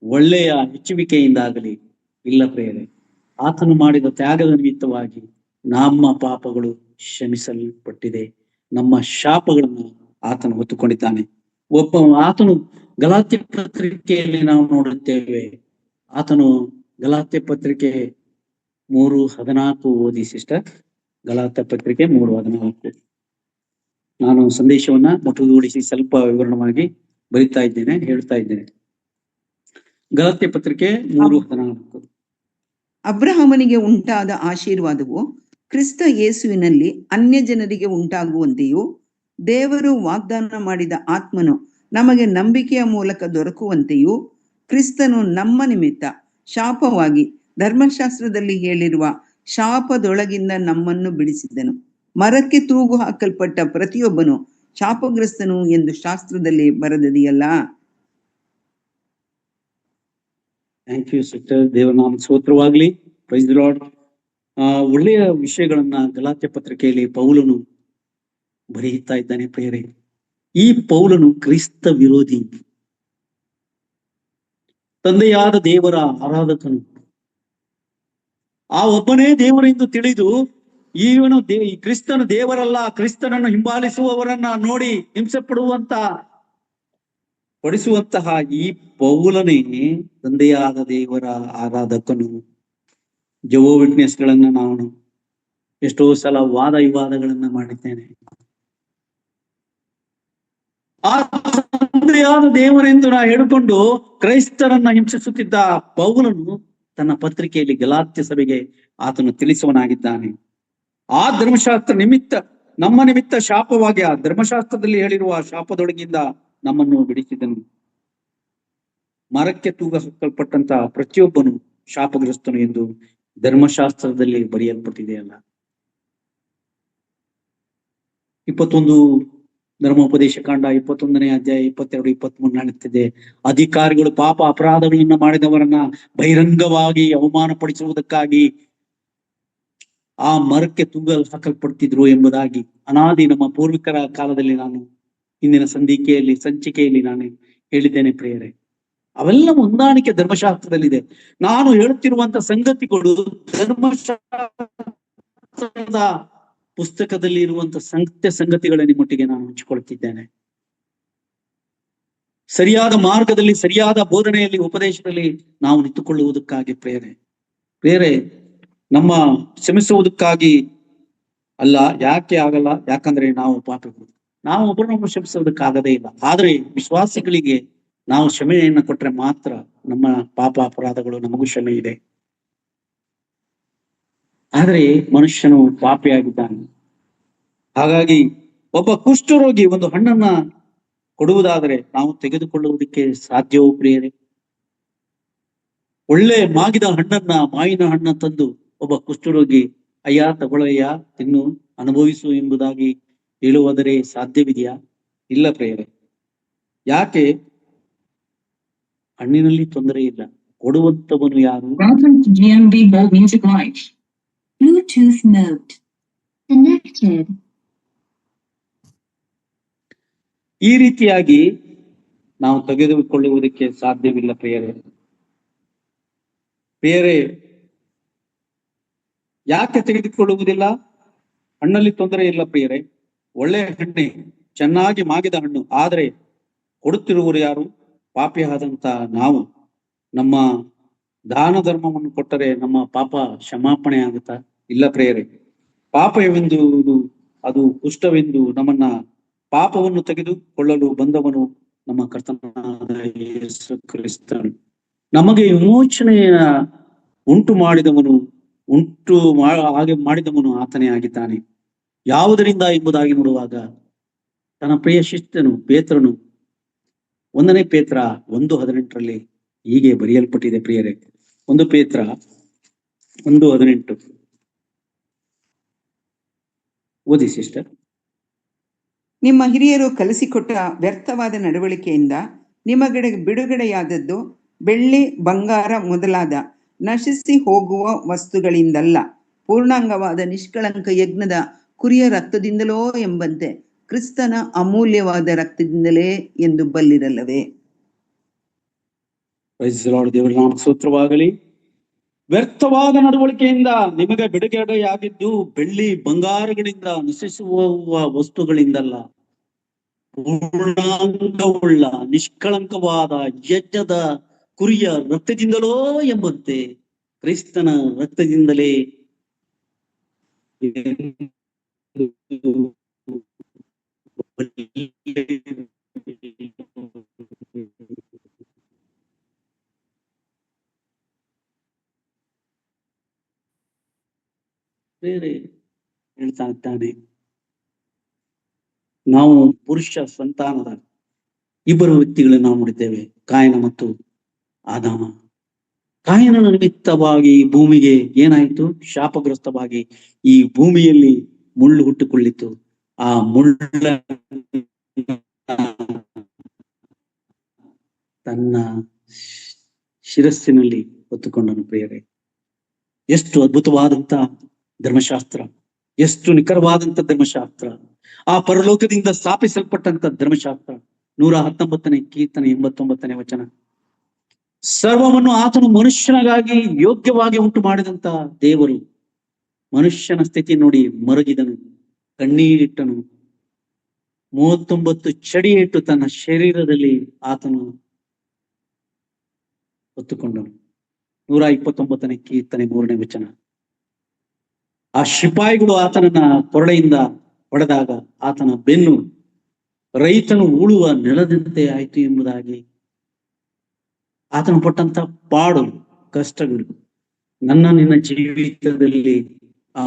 ಒಳ್ಳೆಯ ಹೆಚ್ಚುವಿಕೆಯಿಂದಾಗಲಿ ಇಲ್ಲ ಪ್ರಿಯರೇ. ಆತನು ಮಾಡಿದ ತ್ಯಾಗದ ನಿಮಿತ್ತವಾಗಿ ನಮ್ಮ ಪಾಪಗಳು ಕ್ಷಮಿಸಲ್ಪಟ್ಟಿದೆ. ನಮ್ಮ ಶಾಪಗಳನ್ನು ಆತನು ಹೊತ್ತುಕೊಂಡಿದ್ದಾನೆ. ಆತನು ಗಲಾತ್ಯ ಪತ್ರಿಕೆಯಲ್ಲಿ ನಾವು ನೋಡುತ್ತೇವೆ. ಆತನು ಗಲಾತ್ಯ ಪತ್ರಿಕೆ 3:14 ಓದಿ ಸಿಸ್ಟರ್. ಗಲಾತ್ಯ ಪತ್ರಿಕೆ 3:14. ನಾನು ಸಂದೇಶವನ್ನ ಮೊಟಕುಗೊಳಿಸಿ ಸ್ವಲ್ಪ ವಿವರಣವಾಗಿ ಹೇಳ್ತಾ ಇದ್ದೇನೆ. ಗಲಾತ್ಯ ಪತ್ರಿಕೆ 3:14. ಅಬ್ರಹಾಮನಿಗೆ ಉಂಟಾದ ಆಶೀರ್ವಾದವು ಕ್ರಿಸ್ತ ಯೇಸುವಿನಲ್ಲಿ ಅನ್ಯ ಜನರಿಗೆ ಉಂಟಾಗುವಂತೆಯೂ ದೇವರು ವಾಗ್ದಾನ ಮಾಡಿದ ಆತ್ಮನು ನಮಗೆ ನಂಬಿಕೆಯ ಮೂಲಕ ದೊರಕುವಂತೆಯೂ ಕ್ರಿಸ್ತನು ನಮ್ಮ ನಿಮಿತ್ತ ಶಾಪವಾಗಿ ಧರ್ಮಶಾಸ್ತ್ರದಲ್ಲಿ ಹೇಳಿರುವ ಶಾಪದೊಳಗಿಂದ ನಮ್ಮನ್ನು ಬಿಡಿಸಿದನು. ಮರಕ್ಕೆ ತೂಗು ಹಾಕಲ್ಪಟ್ಟ ಪ್ರತಿಯೊಬ್ಬನು ಶಾಪಗ್ರಸ್ತನು ಎಂದು ಶಾಸ್ತ್ರದಲ್ಲಿ ಬರೆದದೆಯಲ್ಲ. Thank you sister. ದೇವನಾಮ ಸ್ತೋತ್ರವಾಗ್ಲಿ. Praise the lord. ಒಳ್ಳೆಯ ವಿಷಯಗಳನ್ನ ಗಲಾತ್ಯ ಪತ್ರಿಕೆಯಲ್ಲಿ ಪೌಲನು ಬರೆಯುತ್ತಾ ಇದ್ದಾನೆ ಪ್ರಿಯರೇ. ಈ ಪೌಲನು ಕ್ರಿಸ್ತ ವಿರೋಧಿ, ತಂದೆಯಾದ ದೇವರ ಆರಾಧಕನು. ಆ ಒಬ್ಬನೇ ದೇವರೆಂದು ತಿಳಿದು ಇವನು ಕ್ರಿಸ್ತನು ದೇವರಲ್ಲ, ಕ್ರಿಸ್ತನನ್ನು ಹಿಂಬಾಲಿಸುವವರನ್ನ ನೋಡಿ ಹಿಂಸೆ ಪಡಿಸುವಂತಹ ಈ ಪೌಲನೇ ತಂದೆಯಾದ ದೇವರ ಆರಾಧಕನು. ಜೆಹೋವ ವಿಟ್ನೆಸ್ಗಳನ್ನ ನಾನು ಎಷ್ಟೋ ಸಲ ವಾದ ವಿವಾದಗಳನ್ನ ಮಾಡಿದ್ದೇನೆ. ಆ ತಂದೆಯಾದ ದೇವರೆಂದು ನಾ ಹೇಳಿಕೊಂಡು ಕ್ರೈಸ್ತರನ್ನ ಹಿಂಸಿಸುತ್ತಿದ್ದ ಪೌಲನು ತನ್ನ ಪತ್ರಿಕೆಯಲ್ಲಿ ಗಲಾತ್ಯ ಸಭೆಗೆ ಆತನು ತಿಳಿಸುವನಾಗಿದ್ದಾನೆ. ಆ ಧರ್ಮಶಾಸ್ತ್ರ ನಮ್ಮ ನಿಮಿತ್ತ ಶಾಪವಾಗಿ ಆ ಧರ್ಮಶಾಸ್ತ್ರದಲ್ಲಿ ಹೇಳಿರುವ ಶಾಪದೊಳಗಿಂದ ನಮ್ಮನ್ನು ಬಿಡಿಸಿದನು. ಮರಕ್ಕೆ ತೂಗ ಹಾಕಲ್ಪಟ್ಟಂತ ಪ್ರತಿಯೊಬ್ಬನು ಶಾಪಗ್ರಸ್ತನು ಎಂದು ಧರ್ಮಶಾಸ್ತ್ರದಲ್ಲಿ ಬರೆಯಲ್ಪಟ್ಟಿದೆಯಲ್ಲ. 21 ಧರ್ಮೋಪದೇಶ ಕಾಂಡ 21ನೇ ಅಧ್ಯಾಯ 22-23 ನಡೆಯುತ್ತಿದೆ. ಅಧಿಕಾರಿಗಳು ಪಾಪ ಅಪರಾಧಗಳನ್ನ ಮಾಡಿದವರನ್ನ ಬಹಿರಂಗವಾಗಿ ಅವಮಾನಪಡಿಸುವುದಕ್ಕಾಗಿ ಆ ಮರಕ್ಕೆ ತೂಗಲು ಹಾಕಲ್ಪಡ್ತಿದ್ರು ಎಂಬುದಾಗಿ ಅನಾದಿ ನಮ್ಮ ಪೂರ್ವಿಕರ ಕಾಲದಲ್ಲಿ ನಾನು ಇಂದಿನ ಸಂಚಿಕೆಯಲ್ಲಿ ನಾನು ಹೇಳಿದ್ದೇನೆ ಪ್ರಿಯರೇ. ಅವೆಲ್ಲ ಹೊಂದಾಣಿಕೆ ಧರ್ಮಶಾಸ್ತ್ರದಲ್ಲಿದೆ. ನಾನು ಹೇಳುತ್ತಿರುವಂತ ಸಂಗತಿಗಳು ಧರ್ಮಶಾಸ್ತ್ರದ ಪುಸ್ತಕದಲ್ಲಿ ಇರುವಂತ ಸಂಗತಿಗಳ ನಿಮ್ಮೊಟ್ಟಿಗೆ ನಾನು ಹಂಚಿಕೊಳ್ತಿದ್ದೇನೆ. ಸರಿಯಾದ ಮಾರ್ಗದಲ್ಲಿ, ಸರಿಯಾದ ಬೋಧನೆಯಲ್ಲಿ, ಉಪದೇಶದಲ್ಲಿ ನಾವು ನಿಂತುಕೊಳ್ಳುವುದಕ್ಕಾಗಿ ಪ್ರೇರೆ ನಮ್ಮ ಕ್ಷಮಿಸುವುದಕ್ಕಾಗಿ ಅಲ್ಲ. ಯಾಕೆ ಆಗಲ್ಲ? ಯಾಕಂದ್ರೆ ನಾವು ಪಾಪಿಗಳು. ನಾವು ಒಬ್ಬರನ್ನೊಬ್ಬರು ಕ್ಷಮಿಸುವುದಕ್ಕಾಗದೇ ಇಲ್ಲ. ಆದ್ರೆ ವಿಶ್ವಾಸಿಗಳಿಗೆ ನಾವು ಕ್ಷಮೆಯನ್ನು ಕೊಟ್ರೆ ಮಾತ್ರ ನಮ್ಮ ಪಾಪ ಅಪರಾಧಗಳು ನಮಗೂ ಕ್ಷಮೆ ಇದೆ. ಆದ್ರೆ ಮನುಷ್ಯನು ಪಾಪಿಯಾಗಿದ್ದಾನೆ. ಹಾಗಾಗಿ ಒಬ್ಬ ಕುಷ್ಠರೋಗಿ ಒಂದು ಹಣ್ಣನ್ನ ಕೊಡುವುದಾದರೆ ನಾವು ತೆಗೆದುಕೊಳ್ಳುವುದಕ್ಕೆ ಸಾಧ್ಯವೋ ಪ್ರಿಯರೇ? ಒಳ್ಳೆ ಮಾಗಿದ ಮಾವಿನ ಹಣ್ಣನ್ನ ತಂದು ಒಬ್ಬ ಕುಷ್ಠರೋಗಿ ಅಯ್ಯ ತಗೊಳ್ಳಯ್ಯ, ತಿನ್ನು, ಅನುಭವಿಸು ಎಂಬುದಾಗಿ ಹೇಳುವುದರೆ ಸಾಧ್ಯವಿದೆಯಾ? ಇಲ್ಲ ಪ್ರಿಯರೇ. ಯಾಕೆ? ಹಣ್ಣಿನಲ್ಲಿ ತೊಂದರೆ ಇಲ್ಲ, ಕೊಡುವಂತವನು ಯಾರು? ಈ ರೀತಿಯಾಗಿ ನಾವು ತೆಗೆದುಕೊಳ್ಳುವುದಕ್ಕೆ ಸಾಧ್ಯವಿಲ್ಲ ಪ್ರಿಯರೇ. ಯಾಕೆ ತೆಗೆದುಕೊಳ್ಳುವುದಿಲ್ಲ? ಹಣ್ಣಲ್ಲಿ ತೊಂದರೆ ಇಲ್ಲ ಪ್ರಿಯರೇ. ಒಳ್ಳೆ ಹಣ್ಣೆ, ಚೆನ್ನಾಗಿ ಮಾಗಿದ ಹಣ್ಣು. ಆದ್ರೆ ಕೊಡುತ್ತಿರುವರು ಯಾರು? ಪಾಪಿಯಾದಂತ ನಾವು. ನಮ್ಮ ದಾನ ಧರ್ಮವನ್ನು ಕೊಟ್ಟರೆ ನಮ್ಮ ಪಾಪ ಕ್ಷಮಾಪಣೆ ಆಗುತ್ತಾ? ಇಲ್ಲ ಪ್ರಿಯರೇ. ಪಾಪವೆಂದು ಅದು ಕುಷ್ಠವೆಂದು ನಮ್ಮನ್ನ ಪಾಪವನ್ನು ತೆಗೆದುಕೊಳ್ಳಲು ಬಂದವನು ನಮ್ಮ ಕರ್ತನಾದ ಯೇಸು ಕ್ರಿಸ್ತನು. ನಮಗೆ ವಿಮೋಚನೆಯ ಹಾಗೆ ಮಾಡಿದವನು ಆತನೇ ಆಗಿದ್ದಾನೆ. ಯಾವುದರಿಂದ ಎಂಬುದಾಗಿ ನೋಡುವಾಗ ತನ್ನ ಪ್ರಿಯ ಶಿಷ್ಯನು ಪೇತ್ರನು 1ನೇ ಪೇತ್ರ 1:18 ಹೀಗೆ ಬರೆಯಲ್ಪಟ್ಟಿದೆ ಪ್ರಿಯರೇ. 1 ಪೇತ್ರ 1:18 ಓದಿ ಸಿಸ್ಟರ್. ನಿಮ್ಮ ಹಿರಿಯರು ಕಲಿಸಿಕೊಟ್ಟ ವ್ಯರ್ಥವಾದ ನಡವಳಿಕೆಯಿಂದ ನಿಮಗೆ ಬಿಡುಗಡೆಯಾದದ್ದು ಬೆಳ್ಳಿ, ಬಂಗಾರ ಮೊದಲಾದ ನಶಿಸಿ ಹೋಗುವ ವಸ್ತುಗಳಿಂದಲ್ಲ, ಪೂರ್ಣಾಂಗವಾದ ನಿಷ್ಕಳಂಕ ಯಜ್ಞದ ಕುರಿಯ ರಕ್ತದಿಂದಲೋ ಎಂಬಂತೆ ಕ್ರಿಸ್ತನ ಅಮೂಲ್ಯವಾದ ರಕ್ತದಿಂದಲೇ ಎಂದು ಬಲ್ಲಿರಲ್ಲವೇ? ದೇವರ ನಾಮ ಸ್ತೋತ್ರವಾಗಲಿ. ವ್ಯರ್ಥವಾದ ನಡವಳಿಕೆಯಿಂದ ನಿಮಗೆ ಬಿಡುಗಡೆಯಾಗಿದ್ದು ಬೆಳ್ಳಿ ಬಂಗಾರಗಳಿಂದ ನಶಿಸುವ ವಸ್ತುಗಳಿಂದಲ್ಲ, ಪೂರ್ಣಾಂಗವುಳ್ಳ ನಿಷ್ಕಳಂಕವಾದ ಯಜ್ಞದ ಕುರಿಯ ರಕ್ತದಿಂದಲೋ ಎಂಬಂತೆ ಕ್ರಿಸ್ತನ ರಕ್ತದಿಂದಲೇ ಬೇರೆ ಹೇಳ್ತಾ ಇದ್ದಾನೆ. ನಾವು ಪುರುಷ ಸಂತಾನದ ಇಬ್ಬರು ವ್ಯಕ್ತಿಗಳನ್ನು ನಾವು ನೋಡಿದ್ದೇವೆ, ಕಾಯನ ಮತ್ತು ಆದಾಮ. ಕಾಯನನ ನಿಮಿತ್ತವಾಗಿ ಭೂಮಿಗೆ ಏನಾಯಿತು? ಶಾಪಗ್ರಸ್ತವಾಗಿ ಈ ಭೂಮಿಯಲ್ಲಿ ಮುಳ್ಳು ಹುಟ್ಟಿಕೊಳ್ಳಿತು. ಆ ಮುಳ್ಳ ತನ್ನ ಶಿರಸ್ಸಿನಲ್ಲಿ ಹೊತ್ತುಕೊಂಡನು. ಪ್ರಿಯರೇ, ಎಷ್ಟು ಅದ್ಭುತವಾದಂತ ಧರ್ಮಶಾಸ್ತ್ರ, ಎಷ್ಟು ನಿಖರವಾದಂತ ಧರ್ಮಶಾಸ್ತ್ರ, ಆ ಪರಲೋಕದಿಂದ ಸ್ಥಾಪಿಸಲ್ಪಟ್ಟಂತ ಧರ್ಮಶಾಸ್ತ್ರ. 119ನೇ ಕೀರ್ತನೆ 89ನೇ ವಚನ. ಸರ್ವವನ್ನು ಆತನು ಮನುಷ್ಯನಿಗಾಗಿ ಯೋಗ್ಯವಾಗಿ ಉಂಟು ಮಾಡಿದಂತ ದೇವರು ಮನುಷ್ಯನ ಸ್ಥಿತಿ ನೋಡಿ ಮರಗಿದನು, ಕಣ್ಣೀರಿಟ್ಟನು. 39 ಚಡಿಯಿಟ್ಟು ತನ್ನ ಶರೀರದಲ್ಲಿ ಆತನು ಹೊತ್ತುಕೊಂಡನು. 129ನೇ ಕೀರ್ತನೆ 3ನೇ ವಚನ. ಆ ಶಿಪಾಯಿಗಳು ಆತನನ್ನ ಕೊರಡೆಯಿಂದ ಹೊಡೆದಾಗ ಆತನ ಬೆನ್ನು ರೈತನು ಉಳುವ ನೆಲದಂತೆ ಆಯ್ತು ಎಂಬುದಾಗಿ ಆತನು ಪಟ್ಟಂತ ಪಾಡು ಕಷ್ಟಗಳು ನಿನ್ನ ಜೀವಿತದಲ್ಲಿ ಆ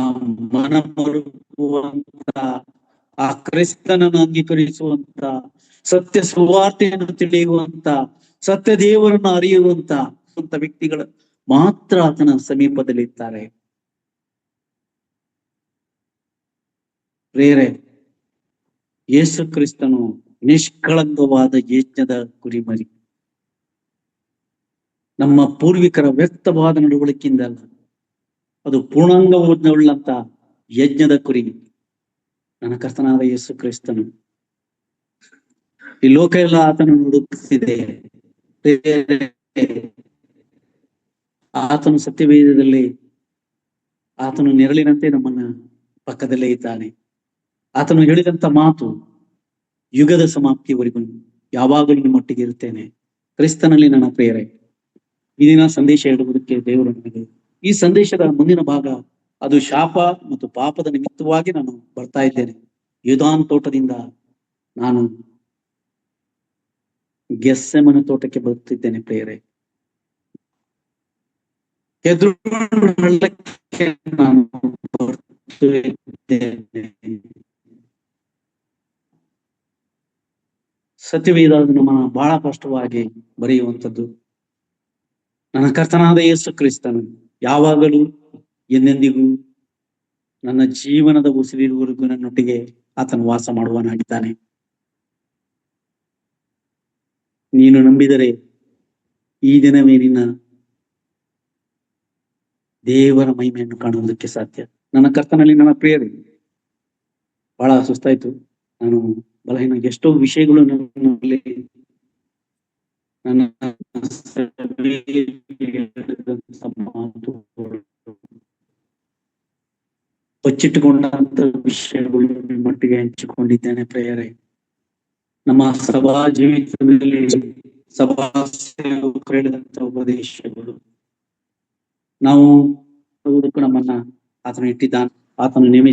ಮನ ಮರುಗುವಂತ, ಆ ಕ್ರಿಸ್ತನನ್ನು ಅಂಗೀಕರಿಸುವಂತ, ಸತ್ಯ ಸುವಾರ್ತೆಯನ್ನು ತಿಳಿಯುವಂತ, ಸತ್ಯ ದೇವರನ್ನು ಅರಿಯುವಂತ ವ್ಯಕ್ತಿಗಳು ಮಾತ್ರ ಆತನ ಸಮೀಪದಲ್ಲಿದ್ದಾರೆ. ಪ್ರೇರೆ, ಯೇಸು ಕ್ರಿಸ್ತನು ನಿಷ್ಕಳಂಕವಾದ ಯಜ್ಞದ ಕುರಿಮರಿ. ನಮ್ಮ ಪೂರ್ವಿಕರ ವ್ಯಕ್ತವಾದ ನಡವಳಿಕೆಯಿಂದ ಅಲ್ಲ, ಅದು ಪೂರ್ಣಾಂಗವುಳ್ಳಂತ ಯಜ್ಞದ ಕುರಿ ನನ್ನ ಕರ್ತನಾದ ಯೇಸು ಕ್ರಿಸ್ತನು. ಈ ಲೋಕ ಎಲ್ಲ ಆತನು ಹುಡುಕಿಸಿದೆ. ಆತನು ಸತ್ಯವೇದದಲ್ಲಿ ಆತನು ನೆರಳಿನಂತೆ ನಮ್ಮನ್ನ ಪಕ್ಕದಲ್ಲೇ ಇದ್ದಾನೆ. ಆತನು ಹೇಳಿದಂತ ಮಾತು ಯುಗದ ಸಮಾಪ್ತಿಯವರೆಗೂ ಯಾವಾಗಲೂ ನಿಮ್ಮೊಟ್ಟಿಗೆ ಇರುತ್ತೇನೆ. ಕ್ರಿಸ್ತನಲ್ಲಿ ನನ್ನ ಪ್ರೇರೆ. ಈ ದಿನ ಸಂದೇಶ ಹೇಳುವುದಕ್ಕೆ ದೇವರು ನನಗೆ ಈ ಸಂದೇಶದ ಮುಂದಿನ ಭಾಗ, ಅದು ಶಾಪ ಮತ್ತು ಪಾಪದ ನಿಮಿತ್ತವಾಗಿ ನಾನು ಬರ್ತಾ ಇದ್ದೇನೆ. ಯೂದಾನ್ ತೋಟದಿಂದ ನಾನು ಗೆಸ್ಸೆಮನೆ ತೋಟಕ್ಕೆ ಬರುತ್ತಿದ್ದೇನೆ. ಪ್ರೇರೆ, ನಾನು ಸತ್ಯವೇದ ನಮ್ಮನ್ನ ಬಹಳ ಕಷ್ಟವಾಗಿ ಬರೆಯುವಂಥದ್ದು. ನನ್ನ ಕರ್ತನಾದ ಯೇಸು ಕ್ರಿಸ್ತನು ಯಾವಾಗಲೂ ಎಂದೆಂದಿಗೂ ನನ್ನ ಜೀವನದ ಉಸಿರಿರುವವರೆಗೂ ನನ್ನೊಟ್ಟಿಗೆ ಆತನು ವಾಸ ಮಾಡುವನಾಗಿದ್ದಾನೆ. ನೀನು ನಂಬಿದರೆ ಈ ದಿನವೇ ನಿನ್ನ ದೇವರ ಮಹಿಮೆಯನ್ನು ಕಾಣುವುದಕ್ಕೆ ಸಾಧ್ಯ. ನನ್ನ ಕರ್ತನಲ್ಲಿ ನನ್ನ ಪ್ರಿಯರೇ, ಬಹಳ ಸುಸ್ತಾಯ್ತು. ನಾನು ಬಲಹೀನ, ಎಷ್ಟೋ ವಿಷಯಗಳು ನನ್ನಲ್ಲಿ ನನ್ನ ಬಚ್ಚಿಟ್ಟುಕೊಂಡಂತ ವಿಷಯಗಳು ನಿಮ್ಮೊಟ್ಟಿಗೆ ಹಂಚಿಕೊಂಡಿದ್ದೇನೆ. ಪ್ರಿಯರೇ, ನಮ್ಮ ಸಭಾ ಜೀವಿತದಲ್ಲಿ ಸಭಾ ಸೇವಕರು ಹೇಳಿದಂತ ಉಪದೇಶಗಳು ನಾವು ನಮ್ಮನ್ನ ಆತನು ಇಟ್ಟಿದ್ದಾನೆ, ಆತನು ನೇಮಿಸಿ